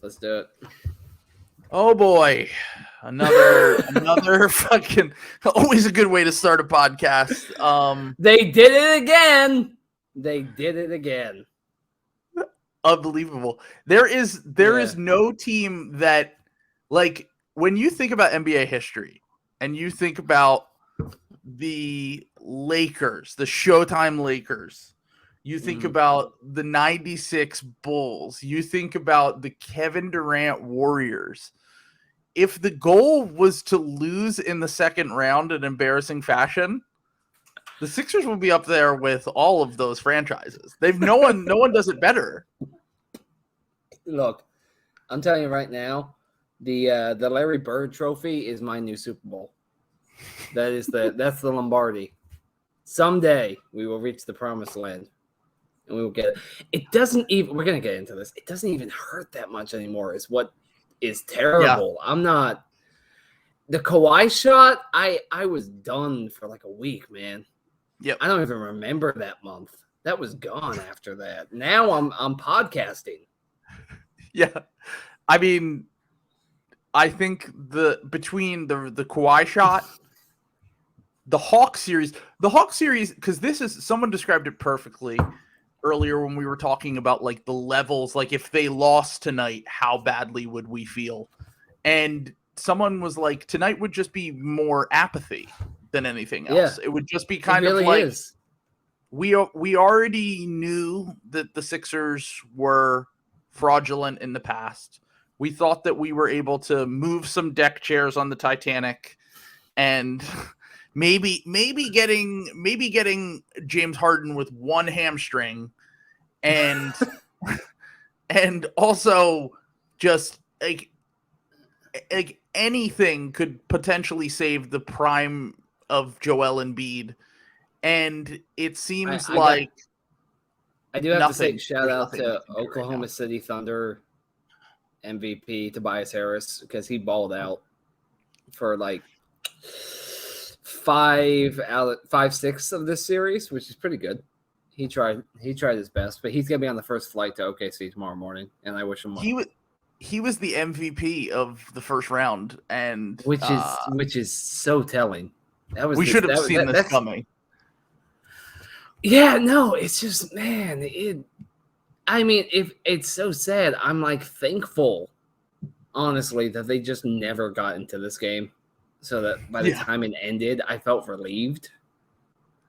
Let's do it. Oh boy, another fucking always a good way to start a podcast. They did it again. Unbelievable. There is no team that, like, when you think about NBA history and you think about the Lakers, the Showtime Lakers, you think about the 96 Bulls, you think about the Kevin Durant Warriors. If the goal was to lose in the second round in embarrassing fashion, the Sixers will be up there with all of those franchises. No one does it better. Look, I'm telling you right now, the Larry Bird Trophy is my new Super Bowl. That's the Lombardi. Someday we will reach the promised land, and we will get it. It doesn't even. We're gonna get into this. It doesn't even hurt that much anymore. Is what is terrible. Yeah. I'm not. The Kawhi shot. I was done for like a week, man. Yep. I don't even remember that month. That was gone after that. Now I'm podcasting. Yeah, I mean, I think between the Kawhi shot, the Hawks series, because someone described it perfectly earlier when we were talking about like the levels, like if they lost tonight, how badly would we feel? And someone was like, tonight would just be more apathy than anything else. Yeah, it would just be kind of like we already knew that the Sixers were fraudulent in the past. We thought that we were able to move some deck chairs on the Titanic and maybe getting James Harden with one hamstring and and also just like anything could potentially save the prime of Joel Embiid. And it seems I do have to say shout out to Oklahoma City Thunder MVP Tobias Harris because he balled out for like 5/6 of this series, which is pretty good. He tried his best, but he's gonna be on the first flight to OKC tomorrow morning, and I wish him well. He was the MVP of the first round, and which is so telling. We should have seen this coming. Yeah, no, it's just, man, if it's so sad. I'm like thankful, honestly, that they just never got into this game, so that by the time it ended, I felt relieved.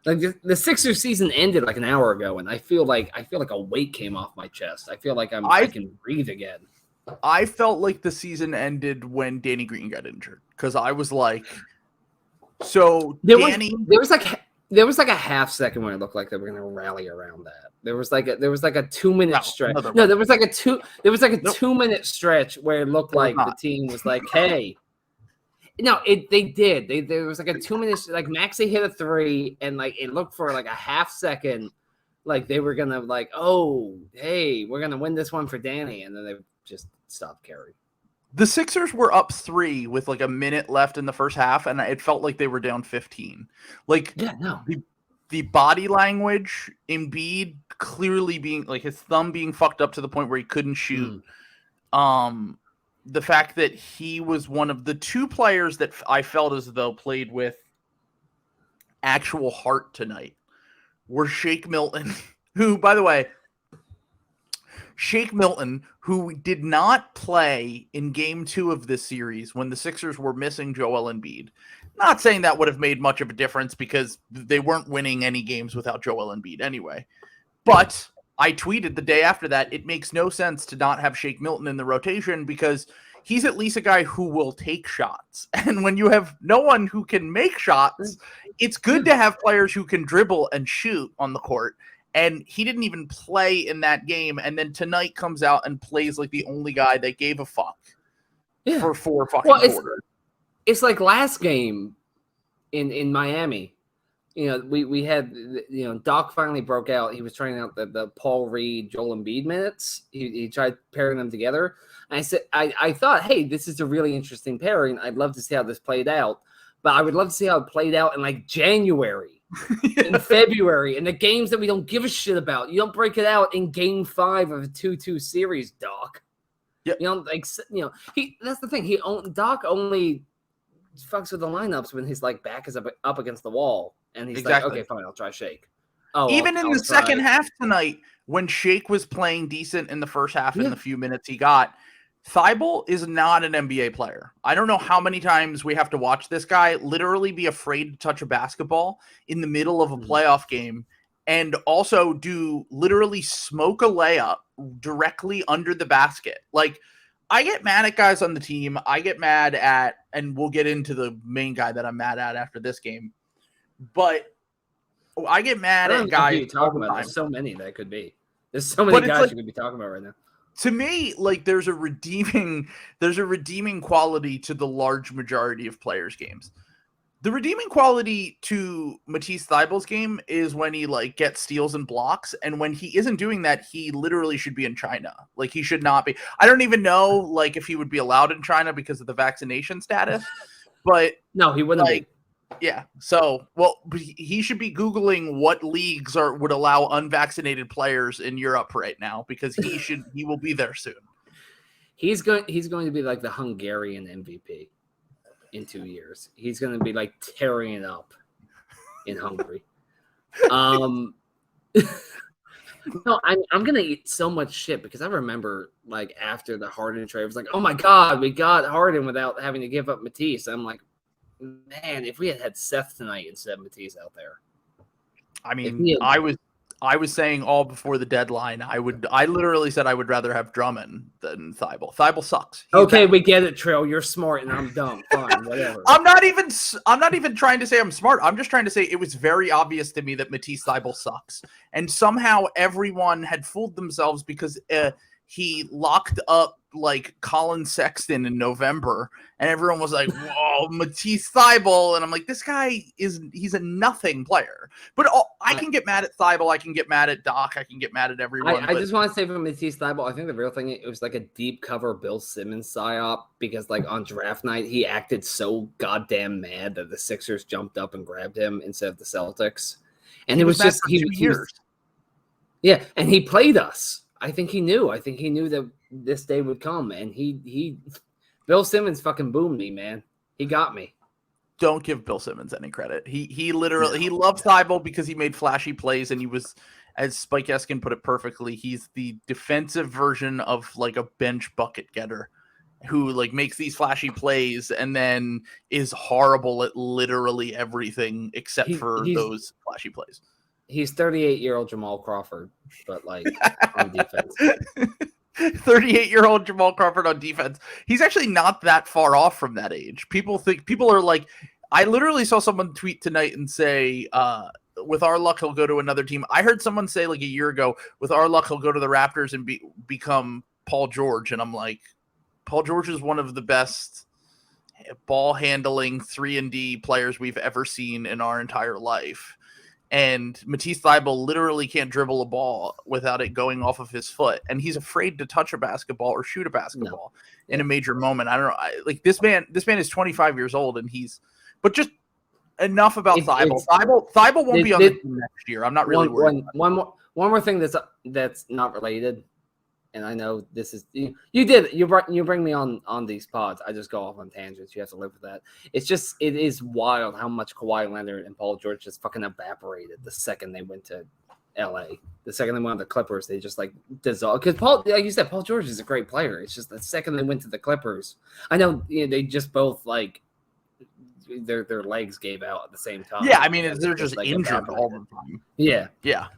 Like the Sixers season ended like an hour ago, and I feel like a weight came off my chest. I feel like I can breathe again. I felt like the season ended when Danny Green got injured because I was like, so there was like a half second when it looked like they were going to rally around that. There was like a 2-minute stretch. No, there was like a 2-minute stretch where it looked like the team was like, hey. No, they did. There was like a 2-minute, like Maxey hit a 3, and like it looked for like a half second like they were gonna like, oh, hey, we're gonna win this one for Danny, and then they just stopped caring. The Sixers were up 3 with like a minute left in the first half, and it felt like they were down 15. Like, the body language, Embiid clearly being like his thumb being fucked up to the point where he couldn't shoot. The fact that he was one of the 2 players that I felt as though played with actual heart tonight were Shake Milton, who, by the way, who did not play in game 2 of this series when the Sixers were missing Joel Embiid. Not saying that would have made much of a difference because they weren't winning any games without Joel Embiid anyway. But I tweeted the day after that, it makes no sense to not have Shake Milton in the rotation because he's at least a guy who will take shots. And when you have no one who can make shots, it's good to have players who can dribble and shoot on the court. And he didn't even play in that game. And then tonight comes out and plays like the only guy that gave a fuck for 4 fucking quarters. It's like last game in Miami. You know, we had, Doc finally broke out. He was trying out the Paul Reed, Joel Embiid minutes. He tried pairing them together. And I said, I thought, hey, this is a really interesting pairing. I'd love to see how this played out. But I would love to see how it played out in like January, in February, in the games that we don't give a shit about. You don't break it out in game 5 of a 2-2 series, Doc. Yeah. That's the thing. Doc only fucks with the lineups when his like back is up against the wall, and he's like, okay, fine, I'll try Shake. Even in the second half tonight, when Shake was playing decent in the first half in the few minutes he got, Thybulle is not an NBA player. I don't know how many times we have to watch this guy literally be afraid to touch a basketball in the middle of a playoff game and also literally smoke a layup directly under the basket. Like, I get mad at guys on the team. I get mad at, and we'll get into the main guy that I'm mad at after this game, but I get mad at guys. Talking about. There's so many that could be. There's so many guys you could be talking about right now. To me, like there's a redeeming quality to the large majority of players' games. The redeeming quality to Matisse Thybulle's game is when he like gets steals and blocks, and when he isn't doing that, he literally should be in China. Like he should not be. I don't even know like if he would be allowed in China because of the vaccination status, but no, he wouldn't be. Yeah. So, he should be Googling what leagues would allow unvaccinated players in Europe right now because he will be there soon. He's going to be like the Hungarian MVP in 2 years. He's going to be like tearing it up in Hungary. No, I'm going to eat so much shit because I remember like after the Harden trade, it was like, oh my God, we got Harden without having to give up Matisse. I'm like, man, if we had Seth tonight instead of Matisse out there. I mean, I was saying all before the deadline, I literally said I would rather have Drummond than Thybulle. Thybulle sucks. Okay, we get it, Trill. You're smart and I'm dumb. Fine, whatever. I'm not even trying to say I'm smart. I'm just trying to say it was very obvious to me that Matisse Thybulle sucks. And somehow everyone had fooled themselves because he locked up like Colin Sexton in November, and everyone was like, "Whoa, Matisse Thybulle," and I'm like, "This guy he's a nothing player." But I can get mad at Thybulle, I can get mad at Doc, I can get mad at everyone. I just want to say for Matisse Thybulle, I think the real thing it was like a deep cover Bill Simmons psyop because like on draft night he acted so goddamn mad that the Sixers jumped up and grabbed him instead of the Celtics, and it was just and he played us. I think he knew that this day would come, and he Bill Simmons fucking boomed me, man. He got me. Don't give Bill Simmons any credit. He literally he loved Thybulle because he made flashy plays, and he was, as Spike Eskin put it perfectly, he's the defensive version of like a bench bucket getter who like makes these flashy plays and then is horrible at literally everything except for those flashy plays. He's 38-year-old Jamal Crawford, but like on defense. 38-year-old Jamal Crawford on defense. He's actually not that far off from that age. People are like, I literally saw someone tweet tonight and say, with our luck, he'll go to another team. I heard someone say like a year ago, with our luck, he'll go to the Raptors and become Paul George. And I'm like, Paul George is one of the best ball handling 3-and-D players we've ever seen in our entire life. And Matisse Thybulle literally can't dribble a ball without it going off of his foot. And he's afraid to touch a basketball or shoot a basketball in a major moment. I don't know. This man is 25 years old and but just enough about Thybulle. Thybulle won't be on the team next year. I'm not really worried. One more thing that's not related. And I know this is you bring me on these pods. I just go off on tangents. You have to live with that. It is wild how much Kawhi Leonard and Paul George just fucking evaporated the second they went to LA. The second they went to the Clippers, they just like dissolved. Because Paul, like you said, Paul George is a great player. It's just the second they went to the Clippers, I know they just both like their legs gave out at the same time. Yeah, I mean they're just like injured all the time. Yeah.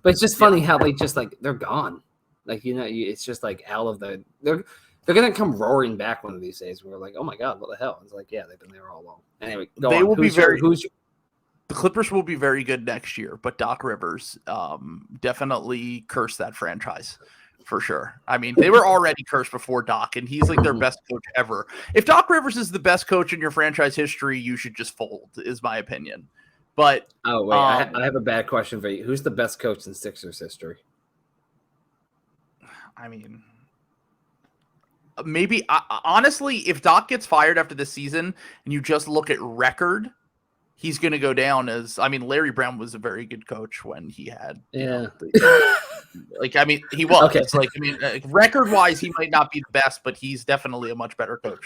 But it's just funny how they just like they're gone. Like, it's just like out of they're going to come roaring back one of these days. We're like, oh my God, what the hell? It's like, yeah, they've been there all along. Anyway, the Clippers will be very good next year, but Doc Rivers definitely cursed that franchise for sure. I mean, they were already cursed before Doc, and he's like their best coach ever. If Doc Rivers is the best coach in your franchise history, you should just fold, is my opinion. But oh wait, I have a bad question for you. Who's the best coach in Sixers history? I mean, maybe honestly, if Doc gets fired after this season and you just look at record, he's going to go down as, I mean, Larry Brown was a very good coach when he had. Yeah. Like, I mean, he was. Okay. It's like, I mean, record-wise, he might not be the best, but he's definitely a much better coach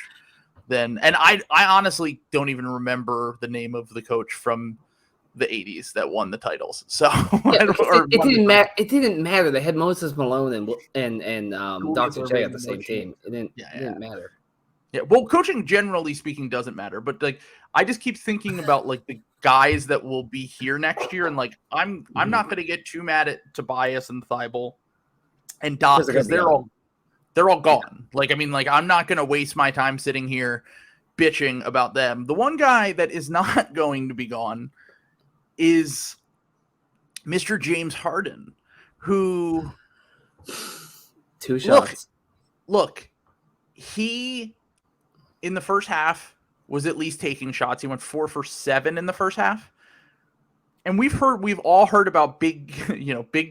than. And I honestly don't even remember the name of the coach from the 80s that won the titles. So it didn't matter. It didn't matter. They had Moses Malone and Dr. J at the same team. It didn't matter. Yeah, well, coaching generally speaking doesn't matter, but like I just keep thinking about like the guys that will be here next year, and like I'm not going to get too mad at Tobias and Thybulle and Doc because they're all gone. Like, I mean, like I'm not going to waste my time sitting here bitching about them. The one guy that is not going to be gone is Mr. James Harden, who 2 shots. Look, he in the first half was at least taking shots. He went 4 for 7 in the first half. And we've all heard about big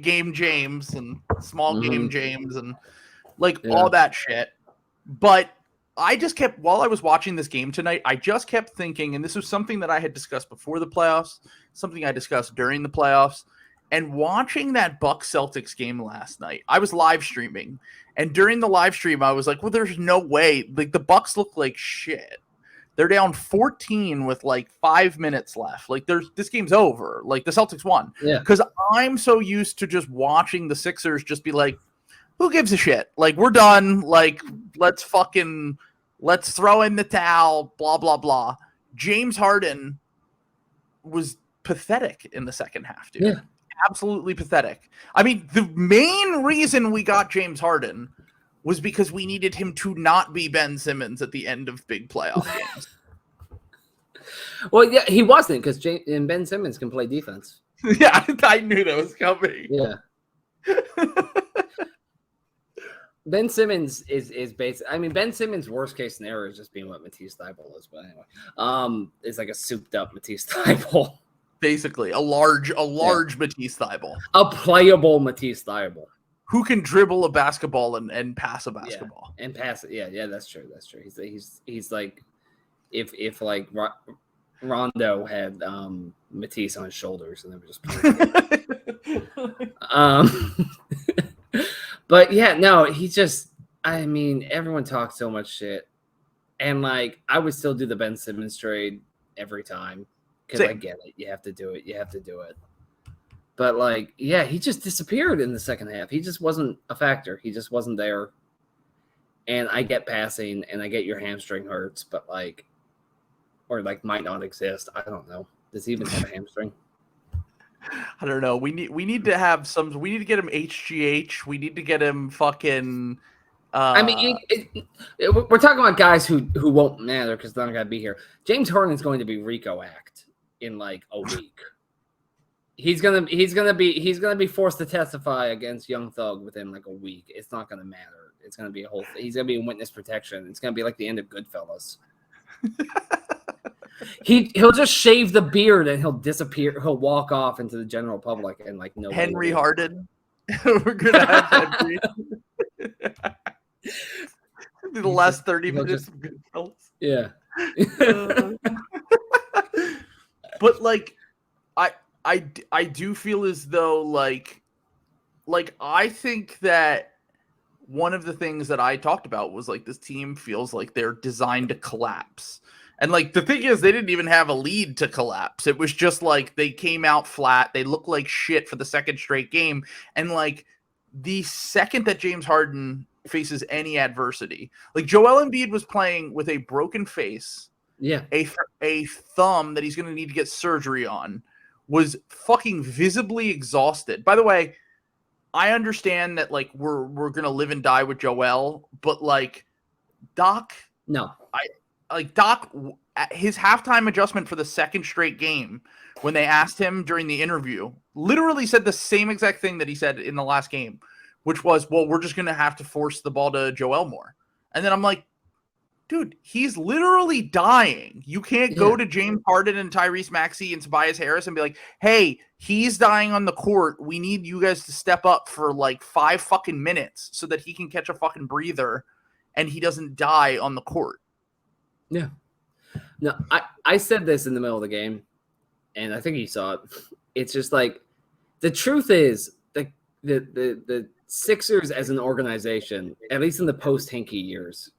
game James and small game James and like all that shit. But I just kept, while I was watching this game tonight, I just kept thinking, and this was something that I had discussed before the playoffs, something I discussed during the playoffs, and watching that Bucks Celtics game last night. I was live streaming, and during the live stream, I was like, well, there's no way. Like, the Bucks look like shit. They're down 14 with like 5 minutes left. Like, this game's over. Like, the Celtics won. Yeah. Because I'm so used to just watching the Sixers just be like, who gives a shit? Like, we're done. Like, let's throw in the towel, blah, blah, blah. James Harden was pathetic in the second half, dude. Yeah. Absolutely pathetic. I mean, the main reason we got James Harden was because we needed him to not be Ben Simmons at the end of big playoff games. Well, yeah, he wasn't because Ben Simmons can play defense. Yeah, I knew that was coming. Yeah. Ben Simmons is basically. I mean, Ben Simmons' worst case scenario is just being what Matisse Thybulle is. But anyway, it's like a souped up Matisse Thybulle. Basically, a large Matisse Thybulle. A playable Matisse Thybulle. Who can dribble a basketball and pass a basketball. Yeah, and pass it. Yeah, that's true. That's true. He's like if like Rondo had Matisse on his shoulders and they were just but yeah, no, he just, I mean, everyone talks so much shit. And like, I would still do the Ben Simmons trade every time because I get it. You have to do it. But like, yeah, he just disappeared in the second half. He just wasn't a factor. He just wasn't there. And I get passing and I get your hamstring hurts, but like, or like might not exist. I don't know. Does he even have a hamstring? I don't know. We need to have some. We need to get him HGH. We need to get him fucking. I mean, we're talking about guys who won't matter because they're not gonna be here. James Harden's going to be Rico Act in like a week. He's gonna be forced to testify against Young Thug within like a week. It's not gonna matter. It's gonna be a whole thing. He's gonna be in witness protection. It's gonna be like the end of Goodfellas. He'll just shave the beard and he'll disappear. He'll walk off into the general public and like no. Henry Harden. We're gonna have Henry. The last 30 minutes of Goodfellas. Yeah. But like, I do feel as though like I think that one of the things that I talked about was like this team feels like they're designed to collapse. And like the thing is, they didn't even have a lead to collapse. It was just like they came out flat. They looked like shit for the second straight game. And like the second that James Harden faces any adversity, like Joel Embiid was playing with a broken face, a thumb that he's going to need to get surgery on, was fucking visibly exhausted. By the way, I understand that like we're going to live and die with Joel, but like Doc, Doc, his halftime adjustment for the second straight game, when they asked him during the interview, literally said the same exact thing that he said in the last game, which was, well, we're just going to have to force the ball to Joel more. And then I'm like, dude, he's literally dying. You can't go to James Harden and Tyrese Maxey and Tobias Harris and be like, hey, he's dying on the court. We need you guys to step up for like 5 fucking minutes so that he can catch a fucking breather and he doesn't die on the court. Yeah. No, I said this in the middle of the game, and I think you saw it. It's just like the truth is the Sixers as an organization, at least in the post-Hinkie years,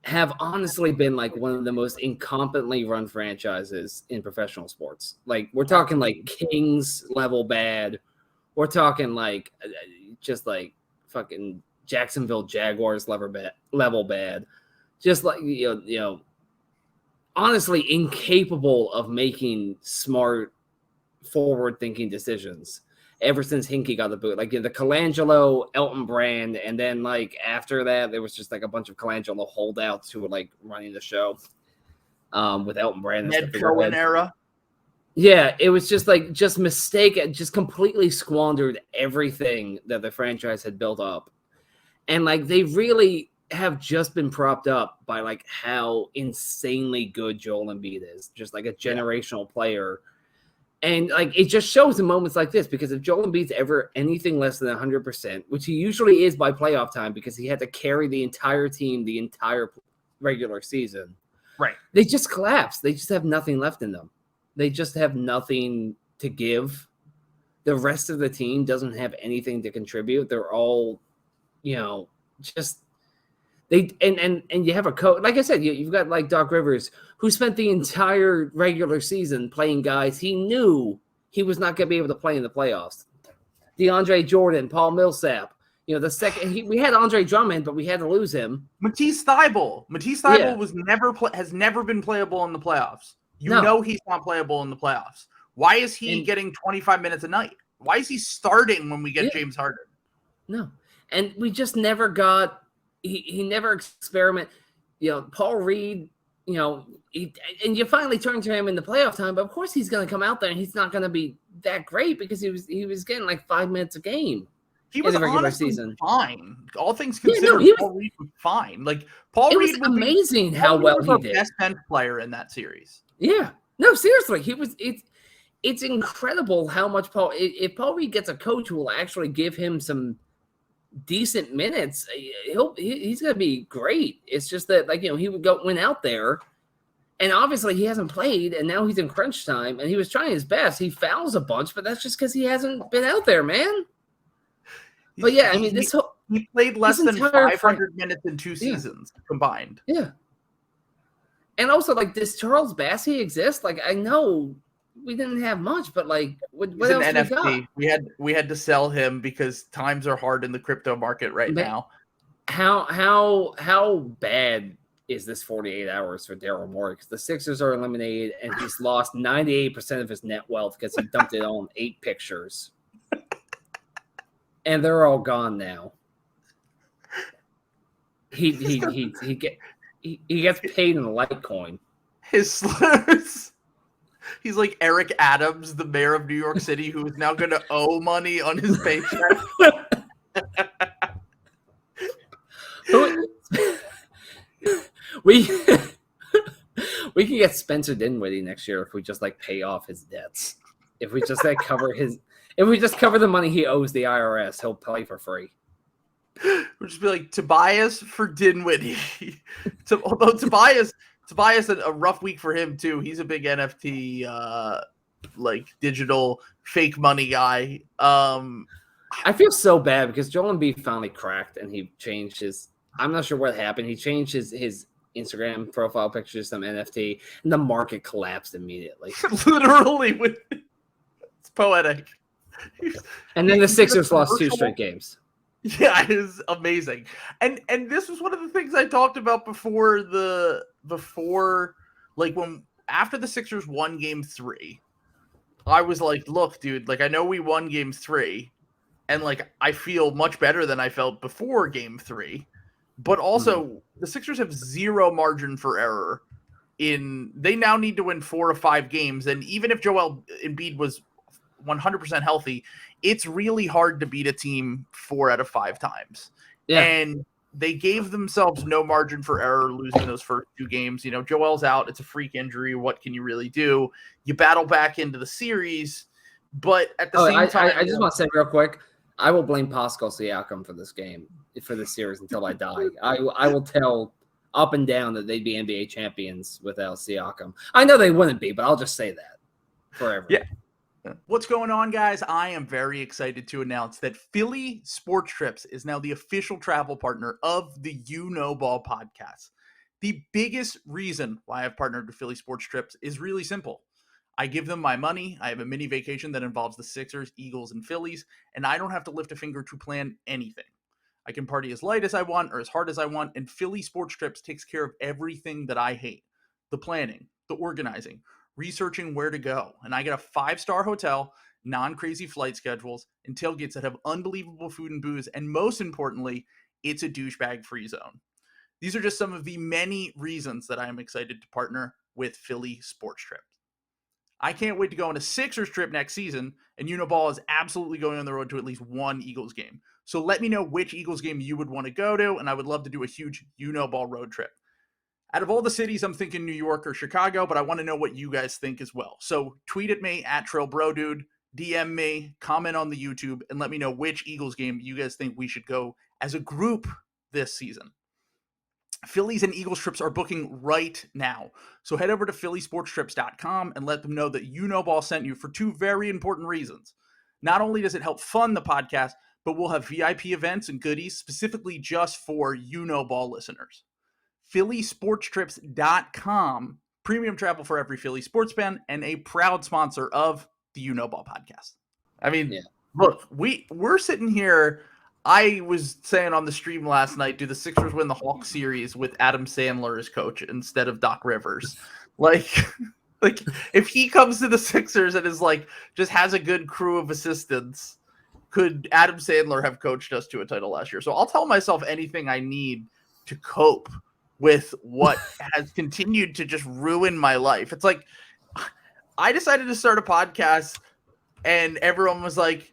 have honestly been like one of the most incompetently run franchises in professional sports. Like we're talking like Kings level bad. We're talking like just like fucking Jacksonville Jaguars level bad. Just like honestly incapable of making smart, forward-thinking decisions ever since Hinkie got the boot. Like the Colangelo, Elton Brand, and then like after that, there was just like a bunch of Colangelo holdouts who were like running the show with Elton Brand. Ned Cohen era. Yeah, it was just like just completely squandered everything that the franchise had built up. And like they really have just been propped up by like how insanely good Joel Embiid is, just like a generational player. And like it just shows in moments like this, because if Joel Embiid's ever anything less than 100%, which he usually is by playoff time because he had to carry the entire team the entire regular season, right? They just collapse. They just have nothing left in them. They just have nothing to give. The rest of the team doesn't have anything to contribute. They're all, just they and you have a coach. Like I said, you've got like Doc Rivers, who spent the entire regular season playing guys he knew he was not going to be able to play in the playoffs. DeAndre Jordan, Paul Millsap. The second we had Andre Drummond, but we had to lose him. Matisse Thybulle was has never been playable in the playoffs. He's not playable in the playoffs. Why is he getting 25 minutes a night? Why is he starting when we get James Harden? No. And we just never got he never experiment. Paul Reed, and you finally turn to him in the playoff time, but of course he's going to come out there and he's not going to be that great because he was getting like 5 minutes a game. He was honestly fine. All things considered, Paul Reed was fine. Like Paul Reed was amazing how well he did. Best bench player in that series. Yeah. No, seriously, he was. It's incredible how much if Paul Reed gets a coach who will actually give him some decent minutes, he's going to be great. It's just that he went out there, and obviously he hasn't played, and now he's in crunch time, and he was trying his best. He fouls a bunch, but that's just because he hasn't been out there, man. But yeah, I mean, he played less than 500 minutes in 2 seasons combined. Yeah. And also, like, does Charles Bassey exist? Like, I know we didn't have much, but like, what else an NFT. We had to sell him because times are hard in the crypto market now. How bad is this 48 hours for Daryl Morey? Because the Sixers are eliminated, and he's lost 98% of his net wealth because he dumped it on 8 pictures, and they're all gone now. He gets paid in Litecoin. His slurs. He's like Eric Adams, the mayor of New York City, who is now going to owe money on his paycheck. We can get Spencer Dinwiddie next year if we just like pay off his debts. If we just like cover the money he owes the IRS, he'll play for free. We'll just be like Tobias for Dinwiddie. Although Tobias had a rough week for him too. He's a big NFT like digital fake money guy. I feel so bad because Joel Embiid finally cracked and he changed his. I'm not sure what happened. He changed his Instagram profile picture to some NFT, and the market collapsed immediately. Literally, it's poetic. And then the Sixers lost 2 straight games. Yeah, it is amazing. And this was one of the things I talked about before when after the Sixers won game 3, I was like, look, dude, like I know we won game 3, and like I feel much better than I felt before game 3. But also the Sixers have 0 margin for error they now need to win 4 of 5 games. And even if Joel Embiid was 100% healthy, it's really hard to beat a team 4 out of 5 times. Yeah. And they gave themselves no margin for error losing those first 2 games. Joel's out. It's a freak injury. What can you really do? You battle back into the series, but at the same time... I just want to say real quick, I will blame Pascal Siakam for this series until I die. I will tell up and down that they'd be NBA champions without Siakam. I know they wouldn't be, but I'll just say that forever. Yeah. What's going on, guys? I am very excited to announce that Philly Sports Trips is now the official travel partner of the You Know Ball podcast. The biggest reason why I've partnered with Philly Sports Trips is really simple. I give them my money. I have a mini vacation that involves the Sixers, Eagles, and Phillies, and I don't have to lift a finger to plan anything. I can party as light as I want or as hard as I want, and Philly Sports Trips takes care of everything that I hate. The planning, the organizing, researching where to go, and I get a 5-star hotel, non-crazy flight schedules, and tailgates that have unbelievable food and booze, and most importantly, it's a douchebag-free zone. These are just some of the many reasons that I am excited to partner with Philly Sports Trips. I can't wait to go on a Sixers trip next season, and Uniball is absolutely going on the road to at least one Eagles game. So let me know which Eagles game you would want to go to, and I would love to do a huge Uniball road trip. Out of all the cities, I'm thinking New York or Chicago, but I want to know what you guys think as well. So tweet at me at TrillBroDude, DM me, comment on the YouTube, and let me know which Eagles game you guys think we should go as a group this season. Phillies and Eagles trips are booking right now. So head over to phillysportstrips.com and let them know that You Know Ball sent you for 2 very important reasons. Not only does it help fund the podcast, but we'll have VIP events and goodies specifically just for You Know Ball listeners. phillysportstrips.com, premium travel for every Philly sports fan, and a proud sponsor of the You Know Ball podcast. I mean, Look, we're sitting here. I was saying on the stream last night, do the Sixers win the Hawks series with Adam Sandler as coach instead of Doc Rivers? Like if he comes to the Sixers and is like, just has a good crew of assistants, could Adam Sandler have coached us to a title last year? So I'll tell myself anything I need to cope with what has continued to just ruin my life. It's like, I decided to start a podcast and everyone was like,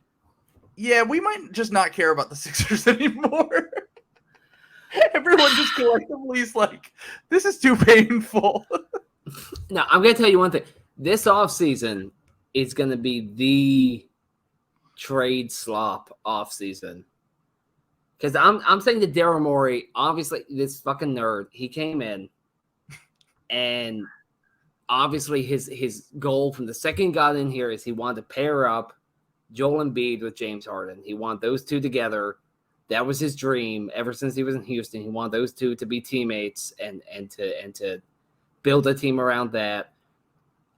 yeah, we might just not care about the Sixers anymore. Everyone just collectively is like, this is too painful. Now, I'm going to tell you one thing. This offseason is going to be the trade slop offseason. Because I'm saying to Daryl Morey, obviously, this fucking nerd, he came in, and obviously his goal from the second he got in here is he wanted to pair up Joel Embiid with James Harden. He wanted those two together. That was his dream ever since he was in Houston. He wanted those two to be teammates and to build a team around that.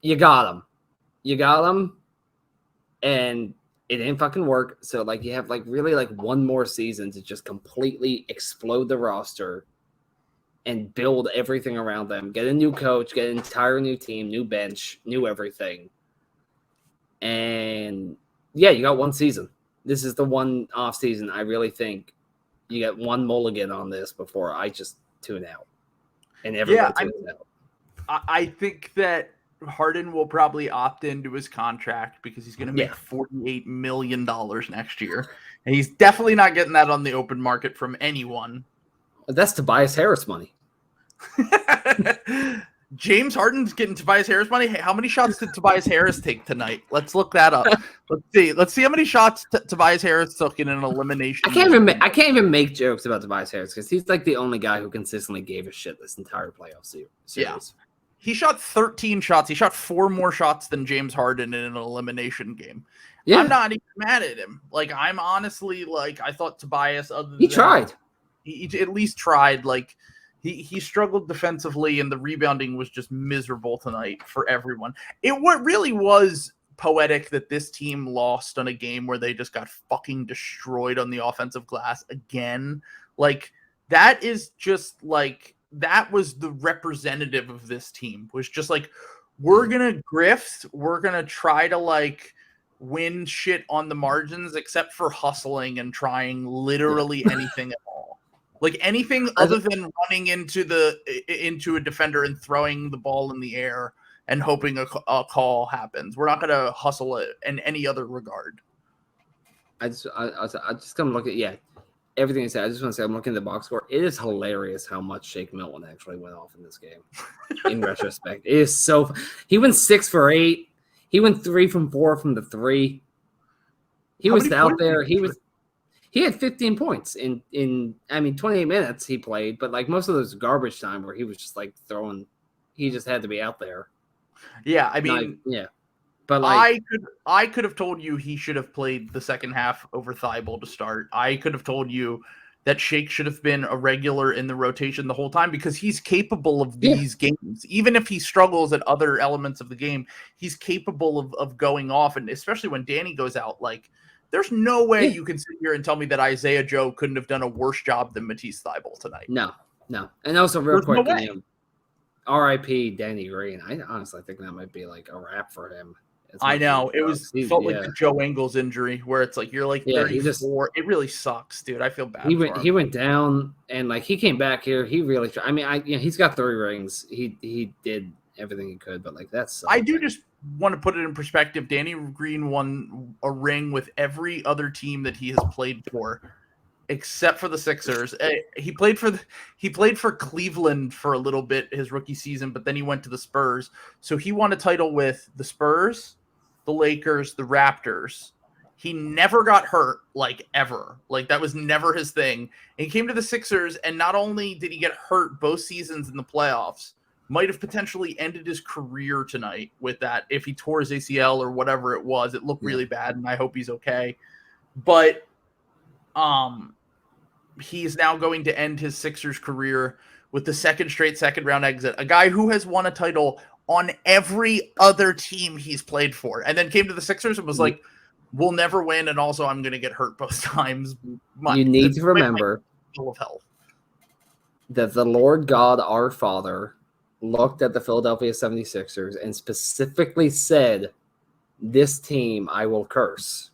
You got him, and it didn't fucking work. So like you have like really like one more season to just completely explode the roster and build everything around them. Get a new coach, get an entire new team, new bench, new everything. And yeah, you got one season. This is the one off season. I really think you get one mulligan on this before I just tune out. And everyone tunes out. I think that Harden will probably opt into his contract because he's going to make $48 million next year. And he's definitely not getting that on the open market from anyone. That's Tobias Harris money. James Harden's getting Tobias Harris money. Hey, how many shots did Tobias Harris take tonight? Let's look that up. Let's see how many shots Tobias Harris took in an elimination. I can't even make jokes about Tobias Harris because he's like the only guy who consistently gave a shit this entire playoff series. Yeah. He shot 13 shots. He shot 4 more shots than James Harden in an elimination game. Yeah. I'm not even mad at him. Like, I'm honestly like, I thought Tobias, tried. He at least tried. Like, he struggled defensively, and the rebounding was just miserable tonight for everyone. What really was poetic that this team lost on a game where they just got fucking destroyed on the offensive glass again. Like, that is just like, that was the representative of this team, was just like, we're going to grift. We're going to try to like win shit on the margins, except for hustling and trying literally anything at all. Like anything other than running into a defender and throwing the ball in the air and hoping a call happens. We're not going to hustle it in any other regard. I just come look at everything you said. I just want to say I'm looking at the box score. It is hilarious how much Shake Milton actually went off in this game. In retrospect, it is so. He went 6 for 8. He went 3 from 4 from the 3. He was out there. He had 15 points in 28 minutes he played, but like most of those garbage time where he was just like throwing, he just had to be out there. Yeah, I mean, But like, I could have told you he should have played the second half over Thybulle to start. I could have told you that Shake should have been a regular in the rotation the whole time because he's capable of these games. Even if he struggles at other elements of the game, he's capable of going off. And especially when Danny goes out, like, there's no way you can sit here and tell me that Isaiah Joe couldn't have done a worse job than Matisse Thybulle tonight. No. And also, real There's quick, no R.I.P. Danny Green. I honestly think that might be like a wrap for him. I know felt like the Joe Ingles injury where it's like you're like 34. It really sucks, dude. I feel bad. He went down and like he came back here. He really. I mean, he's got 3 rings. He did everything he could, but like that's. I do just want to put it in perspective. Danny Green won a ring with every other team that he has played for, except for the Sixers. He played for Cleveland for a little bit his rookie season, but then he went to the Spurs. So he won a title with the Spurs, the Lakers, the Raptors. He never got hurt, like, ever. Like, that was never his thing. And he came to the Sixers, and not only did he get hurt both seasons in the playoffs, might have potentially ended his career tonight with that if he tore his ACL or whatever it was. It looked really bad, and I hope he's okay. But he is now going to end his Sixers career with the second straight second-round exit. A guy who has won a title on every other team he's played for, and then came to the Sixers and was like, we'll never win, and also I'm going to get hurt both times. You need to remember of health. That the Lord God, our Father, looked at the Philadelphia 76ers and specifically said, this team I will curse.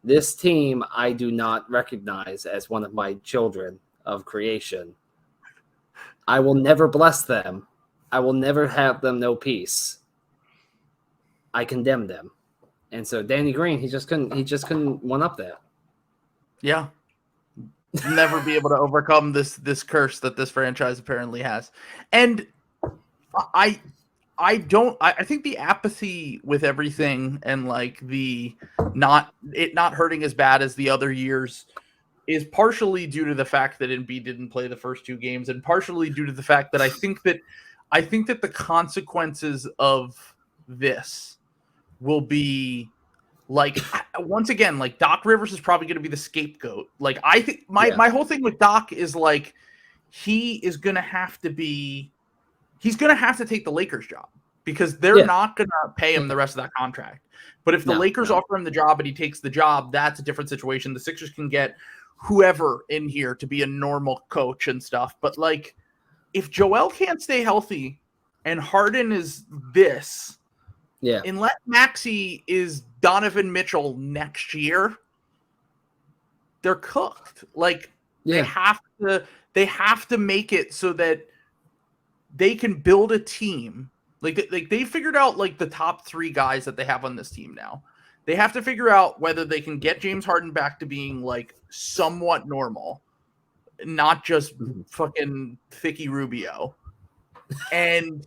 This team I do not recognize as one of my children of creation. I will never bless them. I will never have them know peace. I condemn them. And so Danny Green, he just couldn't one up that. Yeah. Never be able to overcome this curse that this franchise apparently has. And I think the apathy with everything and like the not hurting as bad as the other years is partially due to the fact that Embiid didn't play the first 2 games, and partially due to the fact that I think that the consequences of this will be like, once again, like Doc Rivers is probably going to be the scapegoat. Like, I think my whole thing with Doc is like, he's going to have to take the Lakers job because they're not going to pay him the rest of that contract. But if the Lakers offer him the job and he takes the job, that's a different situation. The Sixers can get whoever in here to be a normal coach and stuff. But like, if Joel can't stay healthy and Harden is this, unless Maxey is Donovan Mitchell next year, they're cooked. Like, they have to make it so that they can build a team. Like they figured out like the top 3 guys that they have on this team now. They have to figure out whether they can get James Harden back to being like somewhat normal, not just fucking Thicky Rubio. And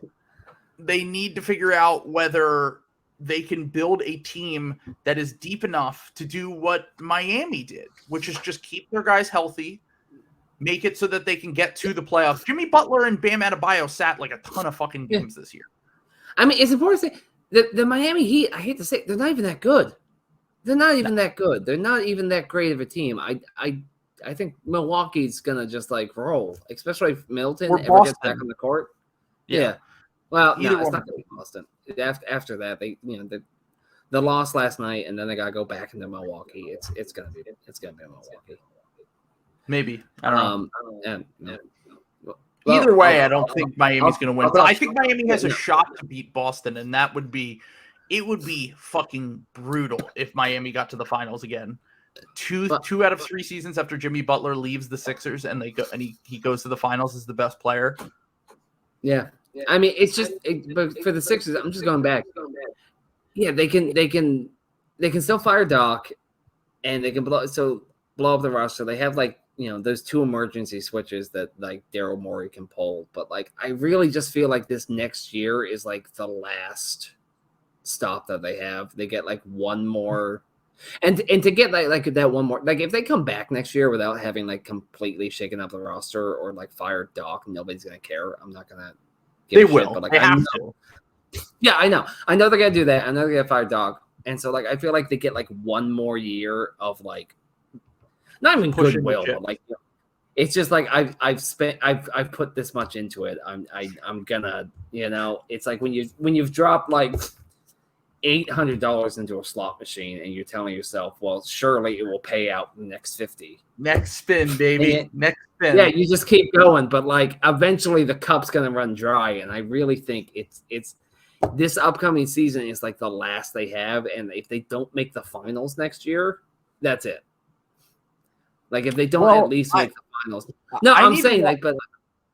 they need to figure out whether they can build a team that is deep enough to do what Miami did, which is just keep their guys healthy, make it so that they can get to the playoffs. Jimmy Butler and Bam Adebayo sat like a ton of fucking games this year. I mean, it's important to say the Miami Heat, I hate to say, they're not even that good. They're not even that good. They're not even that great of a team. I think Milwaukee's going to just like roll, especially if Middleton ever gets back on the court. Yeah. Well, no, it's not going to be Boston. After that, the loss last night, and then they got to go back into Milwaukee. It's going to be Milwaukee. Maybe. I don't know. Well, either way, I don't think Miami's going to win. I think Miami has a shot to beat Boston, and it would be fucking brutal if Miami got to the finals again. Two out of 3 seasons after Jimmy Butler leaves the Sixers and he goes to the finals as the best player. Yeah. I mean, it's just but for the Sixers, I'm just going back. Yeah, they can still fire Doc, and they can blow up the roster. They have like, those 2 emergency switches that like Daryl Morey can pull. But like, I really just feel like this next year is like the last stop that they have. They get like one more, and to get like that one more, like if they come back next year without having like completely shaken up the roster or like fired Doc, nobody's gonna care. I'm not gonna. They will. But like, I know. Yeah, I know. I know they're gonna do that. I know they're gonna fire Dog, and so like I feel like they get like one more year of like not even Pushing the goodwill, ship. but like it's just like I've put this much into it. I'm gonna it's like when you've dropped like $800 into a slot machine and you're telling yourself, well, surely it will pay out the next 50. Next spin, baby. Next spin. Yeah, you just keep going, but like eventually the cup's gonna run dry, and I really think it's this upcoming season is like the last they have, and if they don't make the finals next year, that's it. Like if they don't at least make the finals. No, I'm saying like, but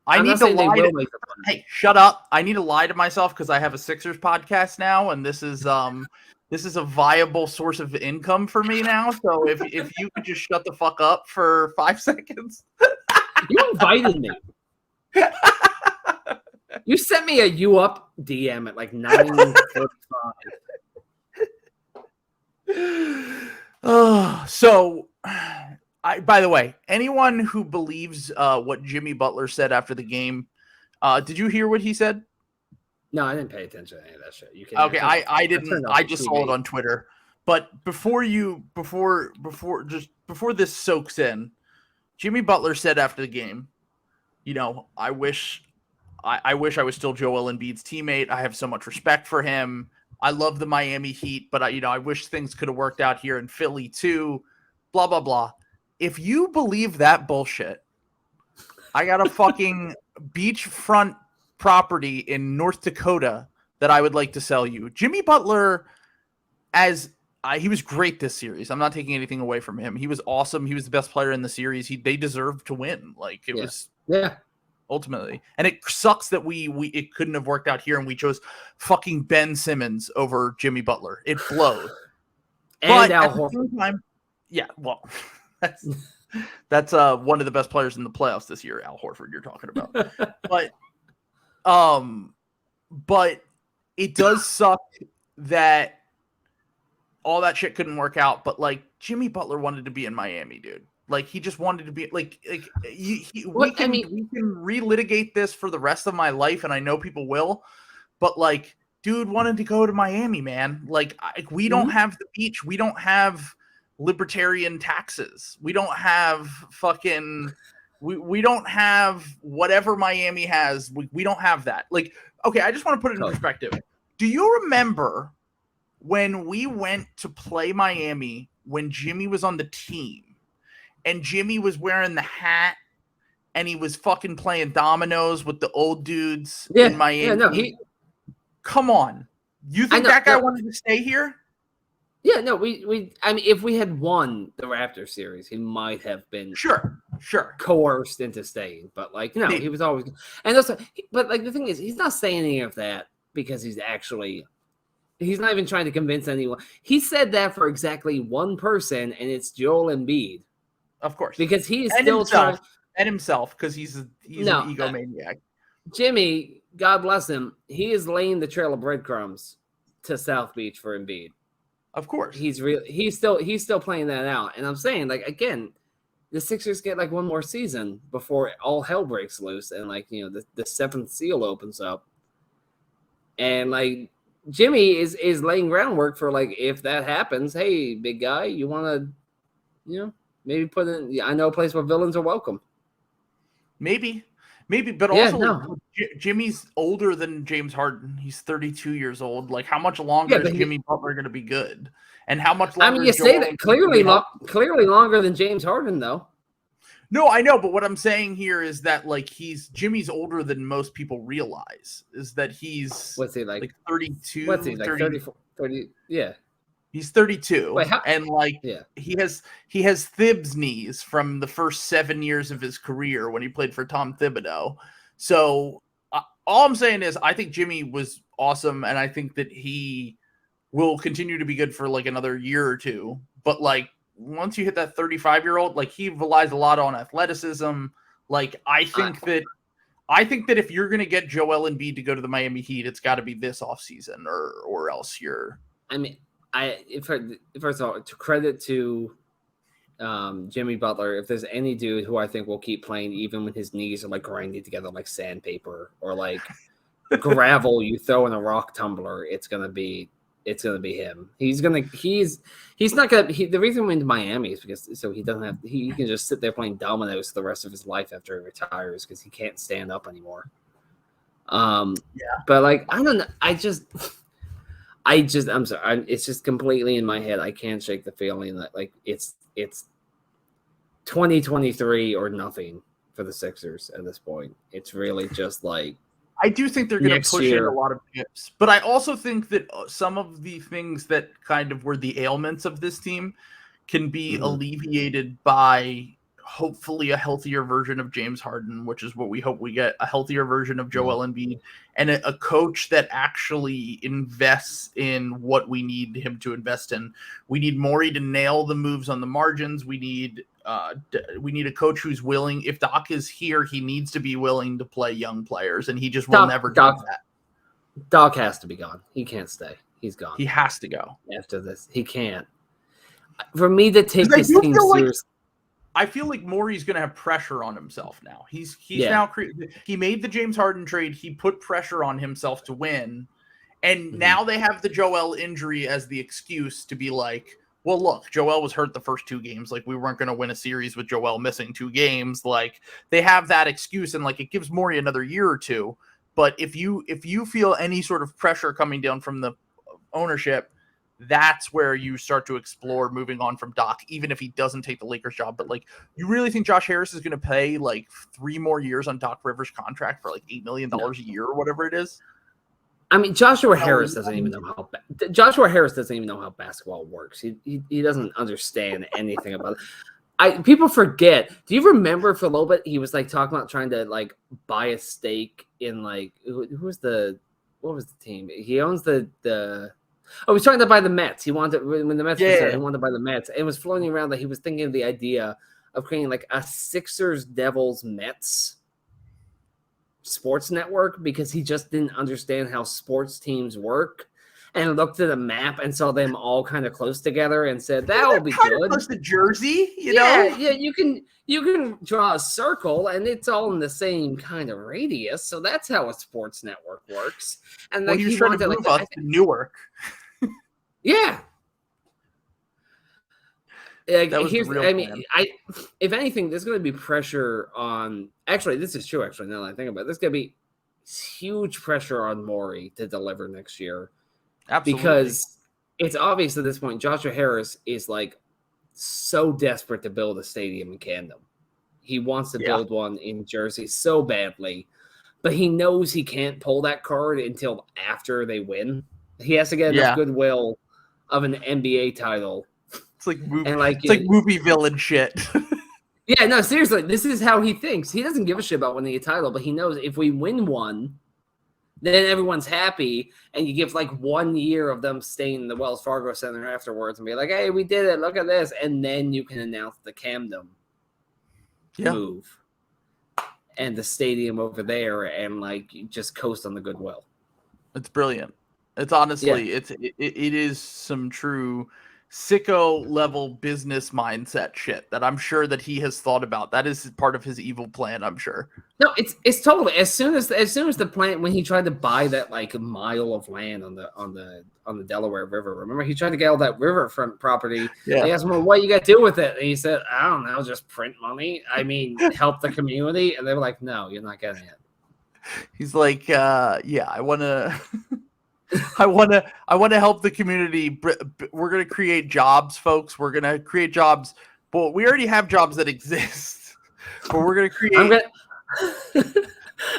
I need to lie to make the finals. Hey, shut up. I need to lie to myself because I have a Sixers podcast now, and this is a viable source of income for me now. So if you could just shut the fuck up for 5 seconds. You invited me. You sent me a you up DM at like 9:45. So by the way, anyone who believes what Jimmy Butler said after the game, did you hear what he said? No, I didn't pay attention to any of that shit. Okay, I didn't. I just saw it on Twitter. But before this soaks in, Jimmy Butler said after the game, I wish I was still Joel Embiid's teammate. I have so much respect for him. I love the Miami Heat, but I wish things could have worked out here in Philly too. Blah blah blah. If you believe that bullshit, I got a fucking beachfront property in North Dakota that I would like to sell you. Jimmy Butler, he was great this series. I'm not taking anything away from him. He was awesome. He was the best player in the series. They deserved to win. Like it was ultimately. And it sucks that it couldn't have worked out here and we chose fucking Ben Simmons over Jimmy Butler. It blows. And Al Horford. Yeah, well, that's one of the best players in the playoffs this year, Al Horford you're talking about. But it does suck that all that shit couldn't work out, but like Jimmy Butler wanted to be in Miami, dude. Like he just wanted to be we can relitigate this for the rest of my life, and I know people will, but like, dude wanted to go to Miami, man. Like we don't have the beach, we don't have libertarian taxes, we don't have fucking we don't have whatever Miami has. We don't have that. Like, okay, I just want to put it in perspective. Do you remember when we went to play Miami when Jimmy was on the team and Jimmy was wearing the hat and he was fucking playing dominoes with the old dudes in Miami? Yeah, no, come on. You think that guy wanted to stay here? Yeah, no, I mean, if we had won the Raptors series, he might have been sure coerced into staying. But like, no, he was always, and also, but like the thing is, he's not saying any of that because he's not even trying to convince anyone. He said that for exactly one person, and it's Joel Embiid, of course, because he is still trying himself because he's an egomaniac. Jimmy, God bless him, he is laying the trail of breadcrumbs to South Beach for Embiid. Of course. He's still playing that out. And I'm saying, like, again, the Sixers get like one more season before all hell breaks loose and like, the seventh seal opens up. And like Jimmy is laying groundwork for like if that happens, hey, big guy, you wanna, maybe put in I know a place where villains are welcome. Maybe, but also Jimmy's older than James Harden. He's 32 years old. Like, how much longer is Jimmy Butler going to be good? And how much longer? I mean, you say that clearly longer than James Harden, though. No, I know, but what I'm saying here is that like Jimmy's older than most people realize. Is that he's what's he like 32? What's he like 34, 30? Yeah. He's 32, Wait, he has Thibs knees from the first 7 years of his career when he played for Tom Thibodeau. So all I'm saying is I think Jimmy was awesome, and I think that he will continue to be good for like another year or two. But like once you hit that 35-year-old, like he relies a lot on athleticism. Like I think that if you're gonna get Joel Embiid to go to the Miami Heat, it's got to be this offseason or else you're. I mean. First of all, to credit to Jimmy Butler, if there's any dude who I think will keep playing even when his knees are like grinding together like sandpaper or like gravel you throw in a rock tumbler, it's gonna be him. He's not gonna. The reason he went to Miami is because so he doesn't have he can just sit there playing dominoes the rest of his life after he retires because he can't stand up anymore. But like I don't know. I'm sorry. It's just completely in my head. I can't shake the feeling that like it's 2023 or nothing for the Sixers at this point. It's really just like I do think they're going to push in a lot of chips, but I also think that some of the things that kind of were the ailments of this team can be alleviated by hopefully a healthier version of James Harden, which is what we hope we get, a healthier version of Joel Embiid, and a coach that actually invests in what we need him to invest in. We need Morey to nail the moves on the margins. We need a coach who's willing. If Doc is here, he needs to be willing to play young players, and he just will never do that. Doc has to be gone. He can't stay. He's gone. He has to go after this. He can't. For me to take this team seriously. I feel like Morey's going to have pressure on himself now. He's now he made the James Harden trade. He put pressure on himself to win, and now they have the Joel injury as the excuse to be like, well, look, Joel was hurt the first 2 games. Like, we weren't going to win a series with Joel missing 2 games. Like, they have that excuse, and like it gives Morey another year or 2. But if you feel any sort of pressure coming down from the ownership, that's where you start to explore moving on from Doc, even if he doesn't take the Lakers job. But like, you really think Josh Harris is going to pay like 3 more years on Doc Rivers' contract for like $8 million a year or whatever it is? I mean, Joshua Harris doesn't even know how basketball works. He doesn't understand anything about it. People forget. Do you remember for a little bit he was like talking about trying to like buy a stake in like what was the team? He owns the Oh, he's trying to buy the Mets. He wanted when the Mets was there, he wanted to buy the Mets. It was floating around that he was thinking of the idea of creating like a Sixers, Devils, Mets sports network because he just didn't understand how sports teams work, and looked at a map and saw them all kind of close together and said that will be good. Close to Jersey, you know? Yeah. You can draw a circle and it's all in the same kind of radius, so that's how a sports network works. And like he wanted to move us to Newark. Yeah. Like, if anything, there's going to be pressure on. Actually, this is true. Actually, now that I think about it, there's going to be huge pressure on Morey to deliver next year. Absolutely. Because it's obvious at this point, Joshua Harris is like so desperate to build a stadium in Camden. He wants to build one in Jersey so badly, but he knows he can't pull that card until after they win. He has to get enough goodwill of an NBA title. It's like movie villain shit. Yeah, no, seriously, this is how he thinks. He doesn't give a shit about winning a title, but he knows if we win one, then everyone's happy, and you give like 1 year of them staying in the Wells Fargo Center afterwards and be like, hey, we did it, look at this, and then you can announce the Camden move and the stadium over there and like just coast on the goodwill. It's brilliant. It's honestly, it is some true sicko level business mindset shit that I'm sure that he has thought about. That is part of his evil plan, I'm sure. No, it's totally as soon as the plan when he tried to buy that like a mile of land on the Delaware River. Remember, he tried to get all that riverfront property. Yeah. They asked him, well, what you got to do with it? And he said, I don't know, just print money. I mean, help the community. And they were like, no, you're not getting it. He's like, I want to. I want to help the community. We're going to create jobs, folks. We're going to create jobs, but we already have jobs that exist. But we're going to create. I'm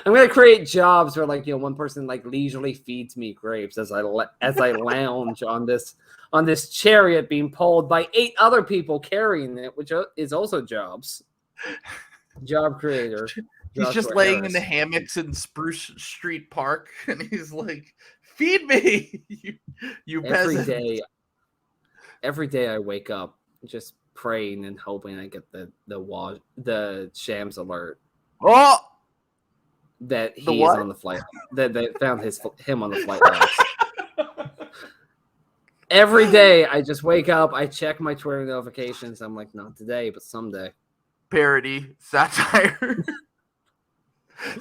going to create jobs where, like, one person like leisurely feeds me grapes as I lounge on this chariot being pulled by 8 other people carrying it, which is also jobs. Job creator. He's just laying in the hammocks in Spruce Street Park, and he's like, feed me, you peasant. Every day I wake up just praying and hoping I get the Shams alert. Oh, that he is on the flight. That they found him on the flight logs. Every day I just wake up, I check my Twitter notifications. I'm like, not today, but someday. Parody, satire.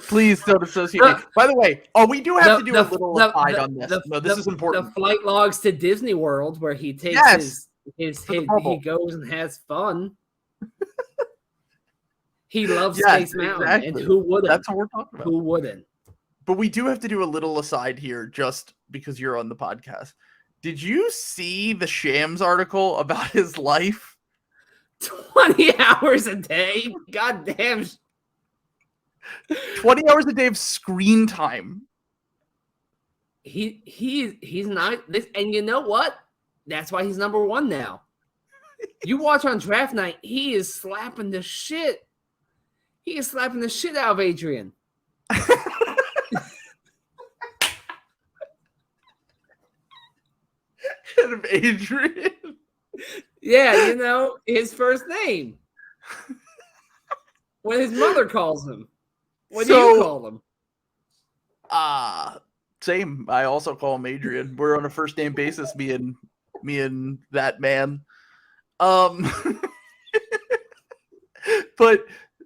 Please don't associate me. By the way, we do have to do a little aside on this. This is important. The flight logs to Disney World where he takes he goes and has fun. He loves Space Mountain, and who wouldn't? That's what we're talking about. Who wouldn't? But we do have to do a little aside here, just because you're on the podcast. Did you see the Shams article about his life? 20 hours a day? God damn. 20 hours a day of screen time. He's not this, and you know what? That's why he's number one now. You watch on draft night, he is slapping the shit. He is slapping the shit out of Adrian. Of Adrian. Yeah, you know, his first name. When his mother calls him. What do you call him? Same. I also call him Adrian. We're on a first name basis, me and that man. But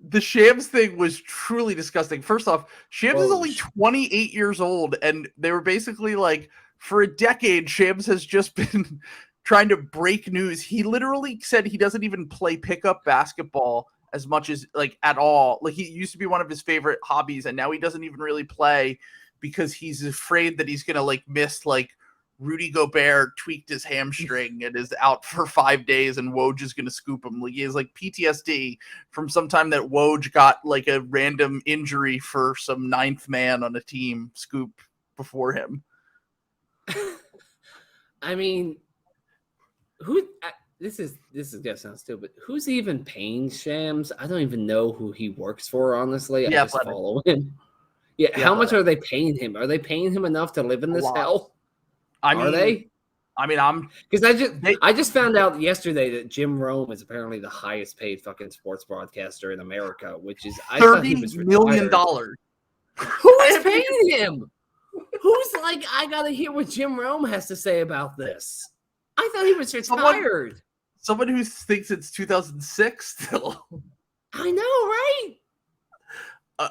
the Shams thing was truly disgusting. First off, Shams is only 28 years old, and they were basically like, for a decade, Shams has just been trying to break news. He literally said he doesn't even play pickup basketball as much as like at all. Like he used to be one of his favorite hobbies, and now he doesn't even really play because he's afraid that he's gonna like miss like Rudy Gobert tweaked his hamstring and is out for 5 days, and Woj is gonna scoop him. Like he has like PTSD from some time that Woj got like a random injury for some ninth man on a team scoop before him. I mean, this is gonna sound stupid. Who's even paying Shams? I don't even know who he works for, honestly. I just follow him. Yeah, how much are they paying him? Are they paying him enough to live in this hell? Are they? I mean, because I just found out yesterday that Jim Rome is apparently the highest paid fucking sports broadcaster in America, which is $30 million. Who is paying him? Who's like, I gotta hear what Jim Rome has to say about this. I thought he was retired. Someone who thinks it's 2006 still. I know, right?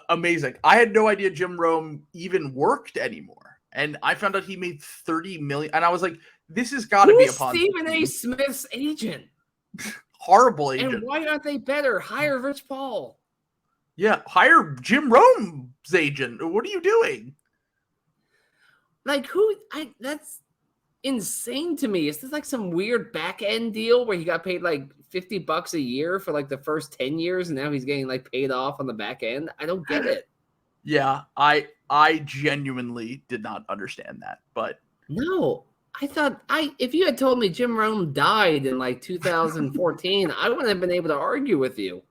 Amazing. I had no idea Jim Rome even worked anymore. And I found out he made $30 million. And I was like, this has got to be a Ponzi. Stephen A. Smith's agent? Horrible agent. And why aren't they better? Hire Rich Paul. Yeah, hire Jim Rome's agent. What are you doing? Like that's insane to me. Is this like some weird back end deal where he got paid like $50 a year for like the first 10 years and now he's getting like paid off on the back end? I don't get it. Yeah, I genuinely did not understand that, but no, I thought if you had told me Jim Rome died in like 2014, I wouldn't have been able to argue with you.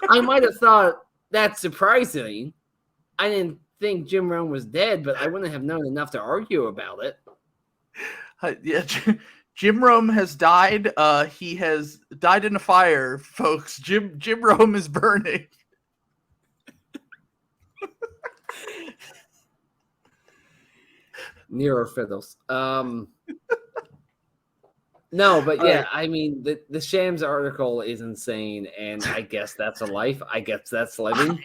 I might have thought that's surprising. I didn't think Jim Rome was dead, but I wouldn't have known enough to argue about it. Yeah, Jim Rome has died. He has died in a fire, folks. Jim Rome is burning. Nearer fiddles. No, but yeah, I mean the Shams article is insane, and I guess that's a life. I guess that's living.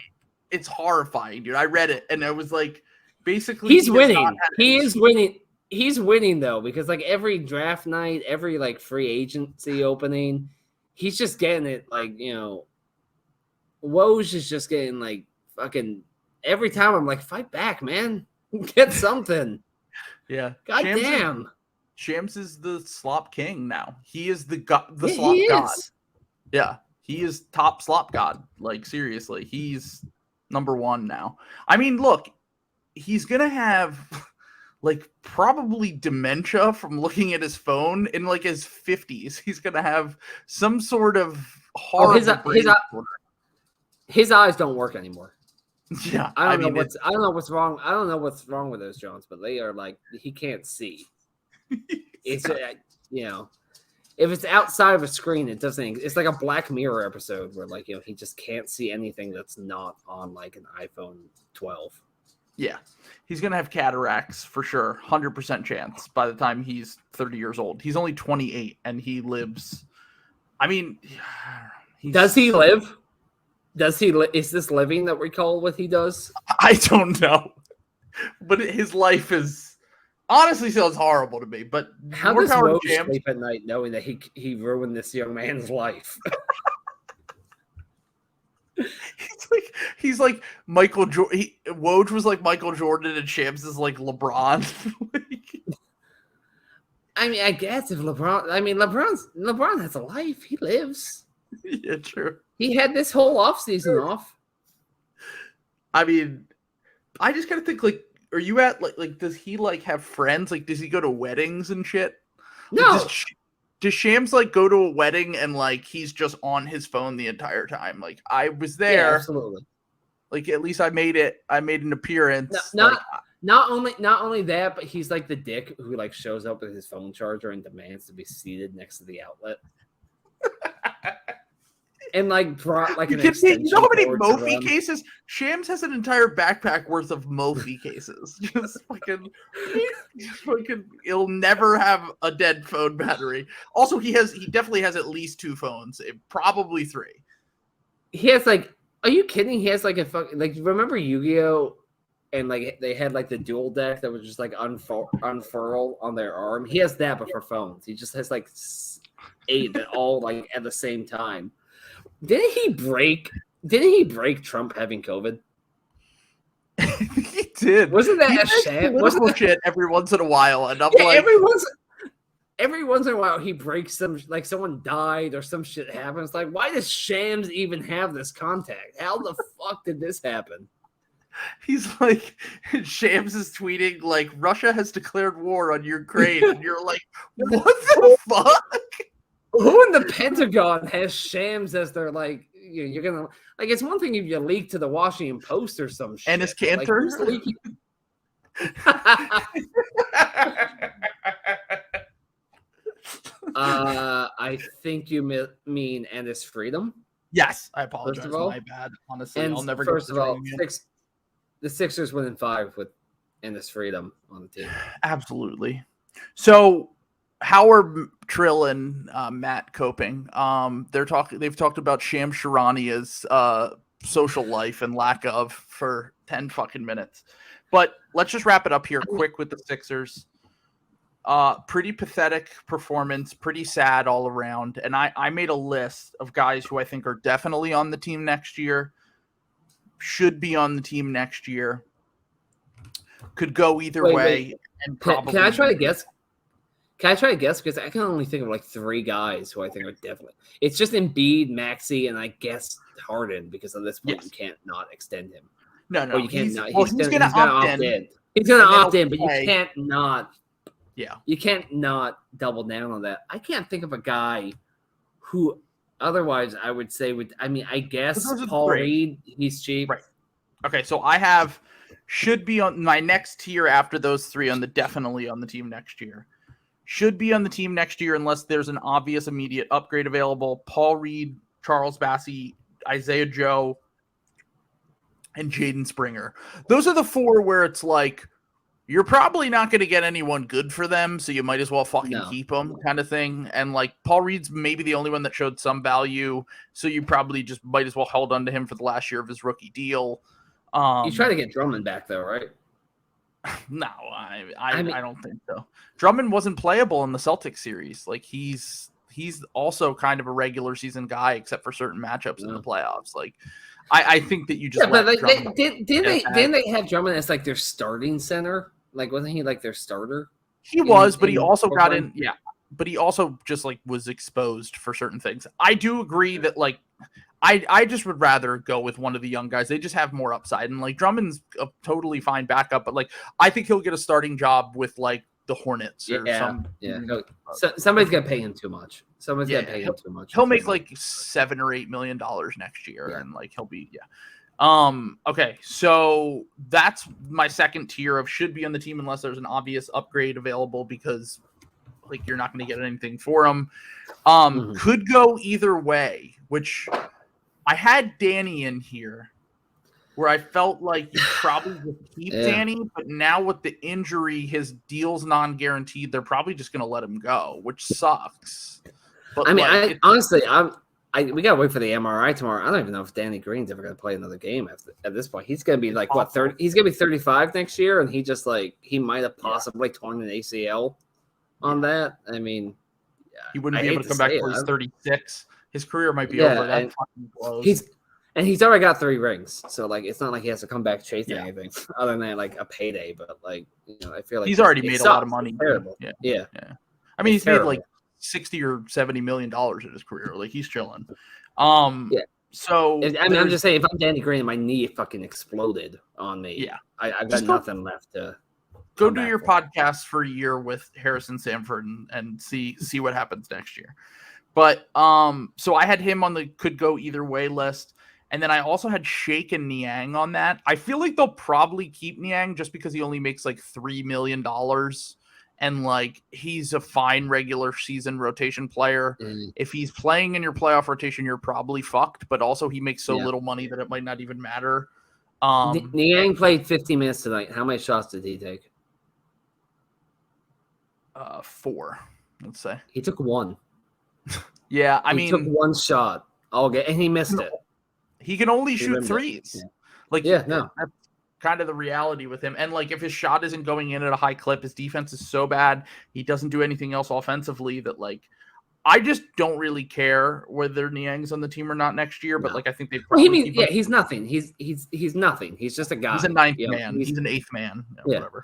It's horrifying, dude. I read it and I was like, basically, he's winning. He is winning. He's winning though, because like every draft night, every like free agency opening, he's just getting it. Like, you know, Woj is just getting like fucking every time. I'm like, fight back, man. Get something. Yeah. God damn. Shams is the slop king now. He is the slop god. Yeah. He is top slop god. Like, seriously. He's number one now. I mean, look, he's going to have like probably dementia from looking at his phone in like his 50s. He's going to have some sort of horrible his eyes don't work anymore. Yeah. I don't know what's wrong. I don't know what's wrong with those Jones, but they are like, he can't see. It's you know, if it's outside of a screen, it doesn't. It's like a Black Mirror episode where like, you know, he just can't see anything that's not on like an iPhone 12. Yeah, he's going to have cataracts for sure. 100% chance by the time he's 30 years old. He's only 28 and he lives. I mean, does he live? Is this living that we call what he does? I don't know, but his life is honestly sounds horrible to me. But How more does power Woes to Shams. sleep at night knowing that he ruined this young man's life? He's like Michael Jordan. Woj was like Michael Jordan, and Shams is like LeBron. I mean, I guess if LeBron has a life. He lives. Yeah, true. He had this whole offseason off. I mean, I just gotta think, like, are you at like does he like have friends? Like, does he go to weddings and shit? No. Like, does Shams like go to a wedding and like he's just on his phone the entire time? Like, I was there. Yeah, absolutely. Like, at least I made it. I made an appearance. Not only that, but he's like the dick who like shows up with his phone charger and demands to be seated next to the outlet. And like brought like an extension. You know how many cord Mophie cases? Shams has an entire backpack worth of Mophie cases. Just fucking, he'll never have a dead phone battery. Also, he definitely has at least 2 phones, probably 3. He has like, are you kidding? He has like a fucking like. Remember Yu-Gi-Oh? And like they had like the dual deck that was just like unfurl on their arm. He has that, but for phones. He just has like 8 that all like at the same time. Didn't he break Trump having COVID? He did. Wasn't that a sham? Wasn't that shit every once in a while? And I'm like, every once in a while he breaks some, like someone died or some shit happens. Like, why does Shams even have this contact? How the fuck did this happen? He's like, Shams is tweeting like Russia has declared war on Ukraine, and you're like, what the fuck? Who in the Pentagon has Shams as their like? You're gonna like. It's one thing if you leak to the Washington Post or some shit. And his Cantor. Like, I think you mean and his freedom. Yes, I apologize. First of all, my bad. Honestly, and I'll never. First of all, the Sixers win in 5 with Ennis Freedom on the team. Absolutely. So, how are Trill and Matt coping? They've talked about Sham Charania's social life and lack of for 10 fucking minutes. But let's just wrap it up here quick with the Sixers. Pretty pathetic performance, pretty sad all around. And I made a list of guys who I think are definitely on the team next year, should be on the team next year, could go either way. And probably can I try to guess? Can I try to guess? Because I can only think of like 3 guys who I think are definitely. It's just Embiid, Maxey, and I guess Harden, because at this point you can't not extend him. No, or you can't not. He's going to opt in. He's going to opt in, but you can't not. Yeah, you can't not double down on that. I can't think of a guy who, otherwise, I would say would. I mean, I guess Paul Reed. He's cheap. Right. Okay, so I have should be on my next tier after those 3 on the definitely on the team next year. Should be on the team next year unless there's an obvious immediate upgrade available. Paul Reed, Charles Bassey, Isaiah Joe, and Jaden Springer. Those are the 4 where it's like, you're probably not going to get anyone good for them, so you might as well fucking keep them kind of thing. And like Paul Reed's maybe the only one that showed some value, so you probably just might as well hold on to him for the last year of his rookie deal. You try to get Drummond back though, right? No, I don't think so. Drummond wasn't playable in the Celtics series. Like he's also kind of a regular season guy, except for certain matchups in the playoffs. Like I think that you just but like didn't they have Drummond as like their starting center? Like wasn't he like their starter? He was, but he also got in. Yeah, but he also just like was exposed for certain things. I do agree that like. I just would rather go with one of the young guys. They just have more upside. And like Drummond's a totally fine backup, but like I think he'll get a starting job with like the Hornets or somebody's gonna pay him too much. Somebody's gonna pay him too much. He'll make like $7 or $8 million next year, and like he'll be okay, so that's my second tier of should be on the team unless there's an obvious upgrade available, because like you're not going to get anything for him. Could go either way, which I had Danny in here where I felt like you probably would keep Danny, but now with the injury, his deal's non-guaranteed. They're probably just going to let him go, which sucks. But I mean, honestly, we gotta wait for the MRI tomorrow. I don't even know if Danny Green's ever gonna play another game at this point. He's gonna be like what 30? He's gonna be 35 next year, and he might have possibly torn an ACL on that. I mean, he wouldn't be able to come back till he's 36. His career might be over. That fucking blows. He's already got 3 rings, so like it's not like he has to come back chasing anything other than like a payday. But like I feel like he's already made a lot of money. Terrible. Yeah. I mean, he's made like $60 or $70 million in his career. Like he's chilling. So I'm just saying, if I'm Danny Green, my knee fucking exploded on me. Yeah, I've got nothing left to go do your podcast for a year with Harrison Sanford and see what happens next year. But so I had him on the could go either way list, and then I also had Shake and Niang on that. I feel like they'll probably keep Niang just because he only makes like $3 million. And like he's a fine regular season rotation player. If he's playing in your playoff rotation, you're probably fucked. But also he makes so little money that it might not even matter. Niang played 50 minutes tonight. How many shots did he take? 4, let's say. He took 1. Yeah, he took 1 shot. Okay, and he missed it. He can only shoot threes. Yeah. That's kind of the reality with him. And like if his shot isn't going in at a high clip, his defense is so bad, he doesn't do anything else offensively that like I just don't really care whether Niang's on the team or not next year, but like I think they probably he's nothing. He's nothing. He's just a guy. He's a 9th man. He's an 8th man. Whatever.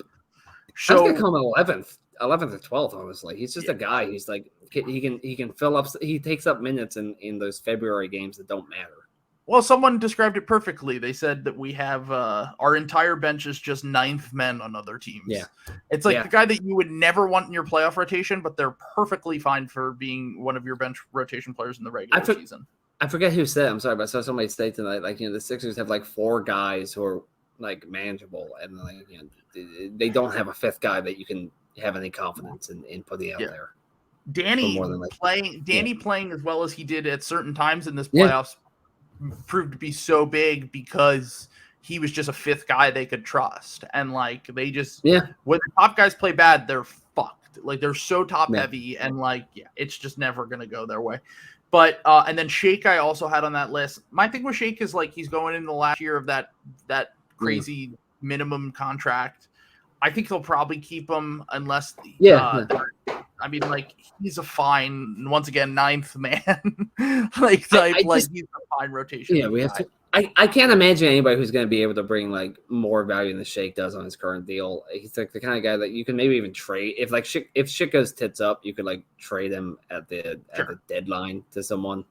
So I was gonna call him 11th or 12th, honestly. He's just a guy. He's like he can fill up, he takes up minutes in those February games that don't matter. Well, someone described it perfectly. They said that we have our entire bench is just 9th men on other teams. Yeah. It's like the guy that you would never want in your playoff rotation, but they're perfectly fine for being one of your bench rotation players in the regular season. I forget who said, I'm sorry, but I saw somebody say tonight, like, the Sixers have like 4 guys who are like manageable, and like, they don't have a 5th guy that you can have any confidence in putting out there. Danny playing as well as he did at certain times in this playoffs proved to be so big because he was just a 5th guy they could trust. And like they just when the top guys play bad, they're fucked. Like they're so top heavy, and like it's just never gonna go their way. But and then Shake I also had on that list. My thing with Shake is like he's going in the last year of that crazy minimum contract. I think they'll probably keep him unless I mean, like he's a fine, once again, 9th man, he's a fine rotation. Yeah, we have to. I can't imagine anybody who's going to be able to bring like more value than Shake does on his current deal. He's like the kind of guy that you can maybe even trade if shit goes tits up, you could like trade him at the deadline to someone.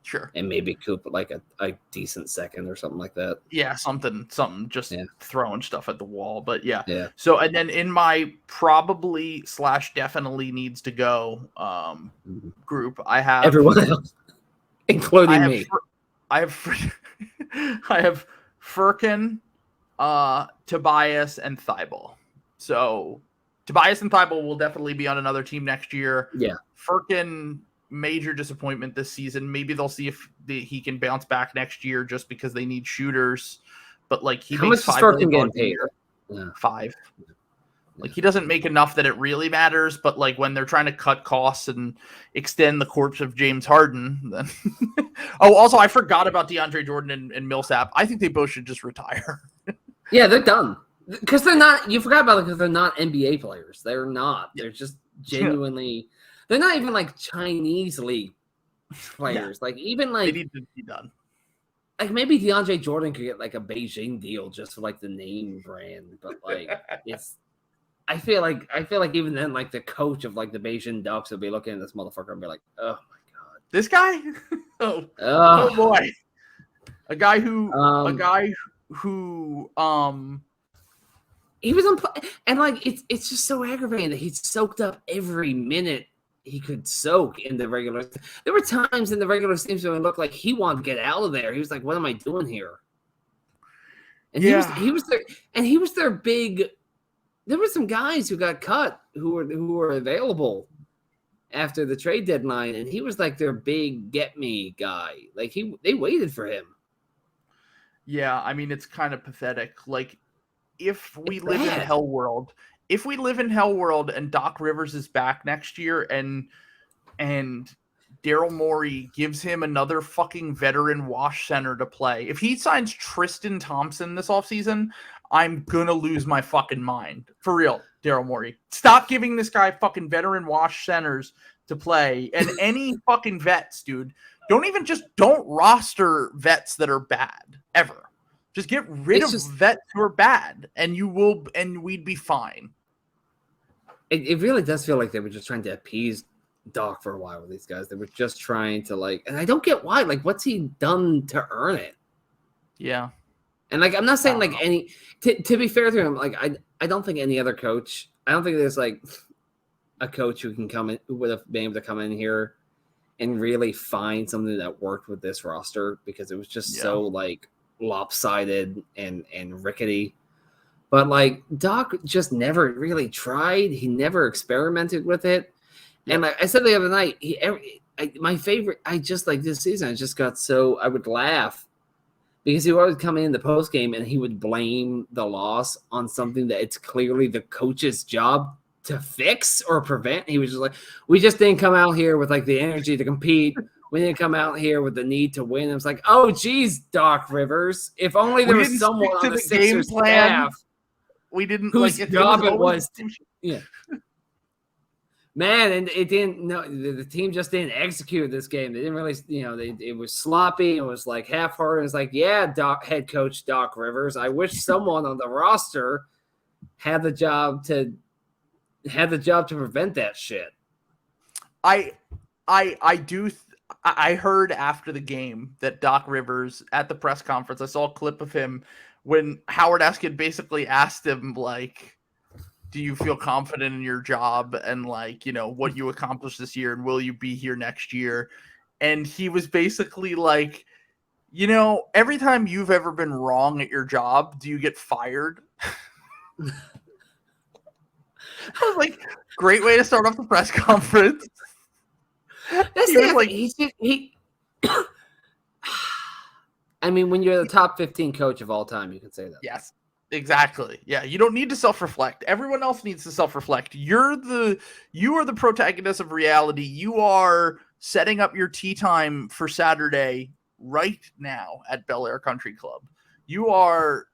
Sure. And maybe coop like a decent second or something like that. Yeah, something just throwing stuff at the wall. But yeah. So and then in my probably / definitely needs to go group, I have everyone else, including me. I have Furkan, Tobias, and Thybulle. So Tobias and Thybulle will definitely be on another team next year. Yeah. Furkan, major disappointment this season. Maybe they'll see if he can bounce back next year just because they need shooters. But like he makes $5 million a year. 5. Like he doesn't make enough that it really matters. But like when they're trying to cut costs and extend the corpse of James Harden, then also I forgot about DeAndre Jordan and Millsap. I think they both should just retire. Yeah, they're done because they're not. You forgot about it because they're not NBA players. They're not. They're just genuinely. They're not even like Chinese league players. Like even like they need to be done. Like maybe DeAndre Jordan could get like a Beijing deal just for like the name brand, but like it's. I feel like even then like the coach of like the Beijing Ducks would be looking at this motherfucker and be like, oh my god, this guy, oh boy, a guy who he was and like it's just so aggravating that he soaked up every minute he could soak in the regular. There were times in the regular season when it looked like he wanted to get out of there. He was like, "What am I doing here?" And he was their big. There were some guys who got cut who were available after the trade deadline, and he was like their big get me guy. Like they waited for him. Yeah, I mean it's kind of pathetic. Like if we live in Hell World and Doc Rivers is back next year and Daryl Morey gives him another fucking veteran wash center to play. If he signs Tristan Thompson this offseason, I'm gonna lose my fucking mind. For real, Daryl Morey. Stop giving this guy fucking veteran wash centers to play. And any fucking vets, dude. Don't roster vets that are bad ever. Just get rid of vets who are bad, and we'd be fine. It really does feel like they were just trying to appease Doc for a while with these guys. They were just trying to and I don't get why. Like, what's he done to earn it? Yeah. And like, I'm not saying like any. To be fair to him, like I don't think any other coach. I don't think there's like a coach who can come in who would have been able to come in here and really find something that worked with this roster, because it was just so like lopsided and rickety. But like, Doc just never really tried. He never experimented with it. Yep. And like I said the other night, my favorite. I just like this season. I just got so I would laugh because he would always come in the post game and he would blame the loss on something that it's clearly the coach's job to fix or prevent. He was just like, we just didn't come out here with like the energy to compete. We didn't come out here with the need to win. I was like, oh, geez, Doc Rivers. If only there was someone on the Sixers staff. We didn't whose job it was. Yeah. Man, and it didn't. No, the team just didn't execute this game. They didn't really, it was sloppy. It was like half-hearted. It's like, yeah, head coach Doc Rivers. I wish someone on the roster had the job to prevent that shit. I heard after the game that Doc Rivers at the press conference. I saw a clip of him when Howard Eskin basically asked him like, do you feel confident in your job and like, what you accomplished this year and will you be here next year? And he was basically like, every time you've ever been wrong at your job, do you get fired? I was like, great way to start off the press conference. I mean, when you're the top 15 coach of all time, you can say that. Yes. Exactly. Yeah, you don't need to self-reflect. Everyone else needs to self-reflect. You are the protagonist of reality. You are setting up your tea time for Saturday right now at Bel Air Country Club. You are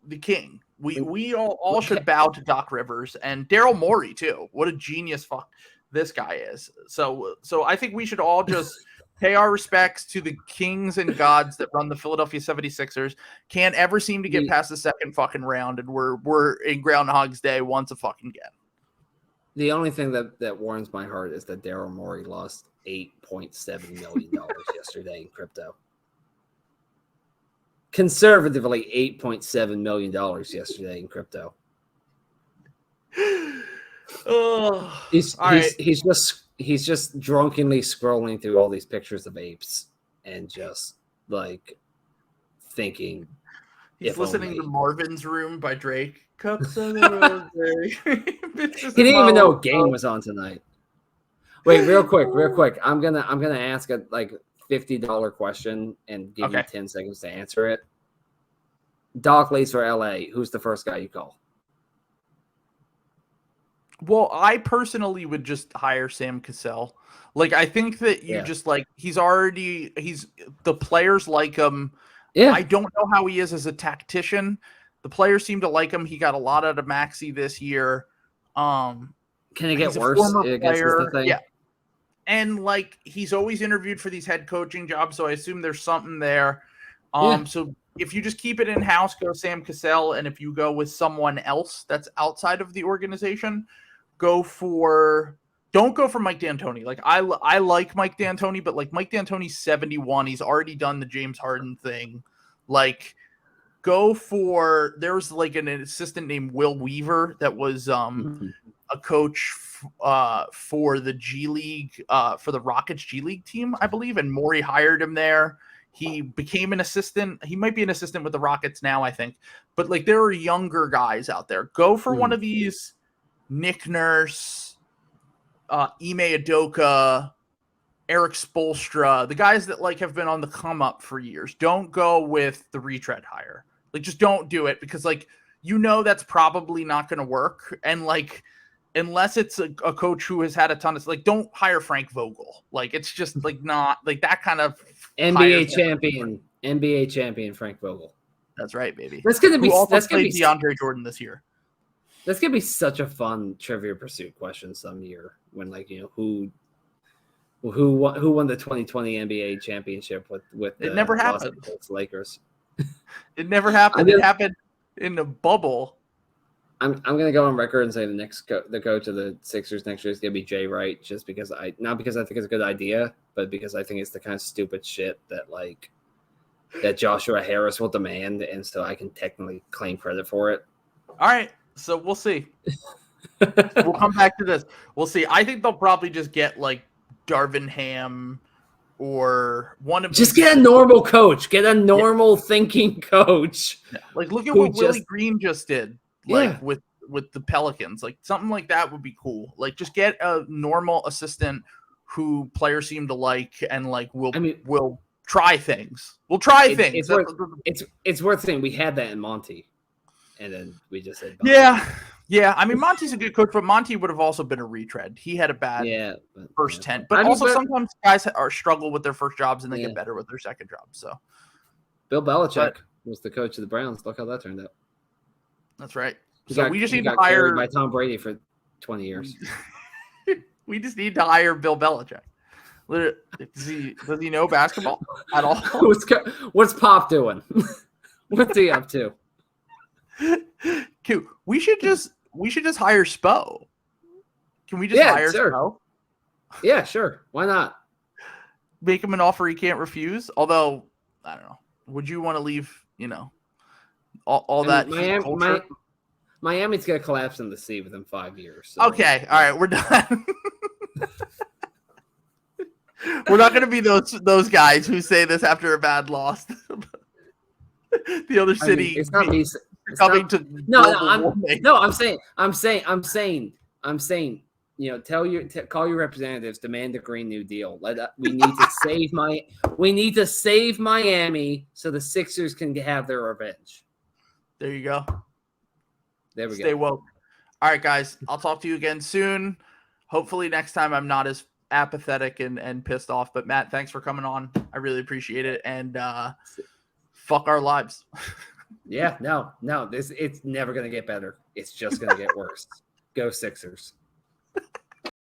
the king. We all should bow to Doc Rivers and Daryl Morey too. What a genius fuck this guy is. So I think we should all just pay our respects to the kings and gods that run the Philadelphia 76ers. Can't ever seem to get past the second fucking round, and we're in Groundhog's Day once a fucking again. The only thing that warms my heart is that Daryl Morey lost $8.7 million yesterday in crypto. Conservatively, $8.7 million yesterday in crypto. He's just drunkenly scrolling through all these pictures of apes and just like thinking. He's listening to Marvin's Room by Drake. Cups of the He didn't even know what game was on tonight. Wait, real quick. I'm gonna ask a like $50 question and give you 10 seconds to answer it. Doc leaves for LA. Who's the first guy you call? Well, I personally would just hire Sam Cassell. Like, I think that just like the players like him. Yeah. I don't know how he is as a tactician. The players seem to like him. He got a lot out of Maxey this year. Can it get worse? I guess is the thing. Yeah. And like, he's always interviewed for these head coaching jobs, so I assume there's something there. So if you just keep it in-house, go Sam Cassell, and if you go with someone else that's outside of the organization, don't go for Mike D'Antoni. Like, I like Mike D'Antoni, but like Mike D'Antoni's 71. He's already done the James Harden thing. Like, there's like an assistant named Will Weaver that was a coach for the G League, for the Rockets G League team, I believe. And Morey hired him there. He became an assistant. He might be an assistant with the Rockets now, I think. But like, there are younger guys out there. Go for one of these Nick Nurse, Ime Udoka, Eric Spoelstra, the guys that like have been on the come up for years. Don't go with the retread hire. Like, just don't do it, because like, that's probably not going to work. And like, unless it's a coach who has had a ton of like, don't hire Frank Vogel. Like it's just like not like that kind of NBA champion Frank Vogel. That's right, baby. That's gonna be DeAndre Jordan this year. That's gonna be such a fun Trivia Pursuit question some year when like who won the 2020 NBA championship with it never happened. Los Angeles Lakers. It never happened. It happened in a bubble. I'm gonna go on record and say the coach of the Sixers next year is gonna be Jay Wright, just because not because I think it's a good idea, but because I think it's the kind of stupid shit that Joshua Harris will demand, and so I can technically claim credit for it. All right, so we'll see. We'll come back to this. We'll see. I think they'll probably just get like Darvin Ham or one of just get a normal coach, get a normal thinking coach. Yeah. Like look at what Willie Green just did. Like with the Pelicans, like something like that would be cool. Like just get a normal assistant who players seem to like, and like we'll try things. We'll try things. It's worth saying we had that in Monty, and then we just said yeah. I mean Monty's a good coach, but Monty would have also been a retread. He had a bad first 10, but sometimes guys struggle with their first jobs and they get better with their second job. So Bill Belichick was the coach of the Browns. Look how that turned out. That's right. We just need to hire by Tom Brady for 20 years. We just need to hire Bill Belichick. Does he know basketball at all? What's Pop doing? What's he up to? Q, we should just hire Spo. Can we just hire Spo? Yeah, sure. Why not? Make him an offer he can't refuse. Although I don't know. Would you want to leave? All that Miami's gonna collapse in the sea within 5 years. So. Okay, all right, we're done. We're not gonna be those guys who say this after a bad loss. The other city. It's not me. I'm saying. Call your representatives, demand a Green New Deal. We need to save Miami so the Sixers can have their revenge. There you go. There we go. Stay woke. All right, guys. I'll talk to you again soon. Hopefully next time I'm not as apathetic and pissed off. But Matt, thanks for coming on. I really appreciate it. And fuck our lives. Yeah, no. It's never gonna get better. It's just gonna get worse. Go Sixers.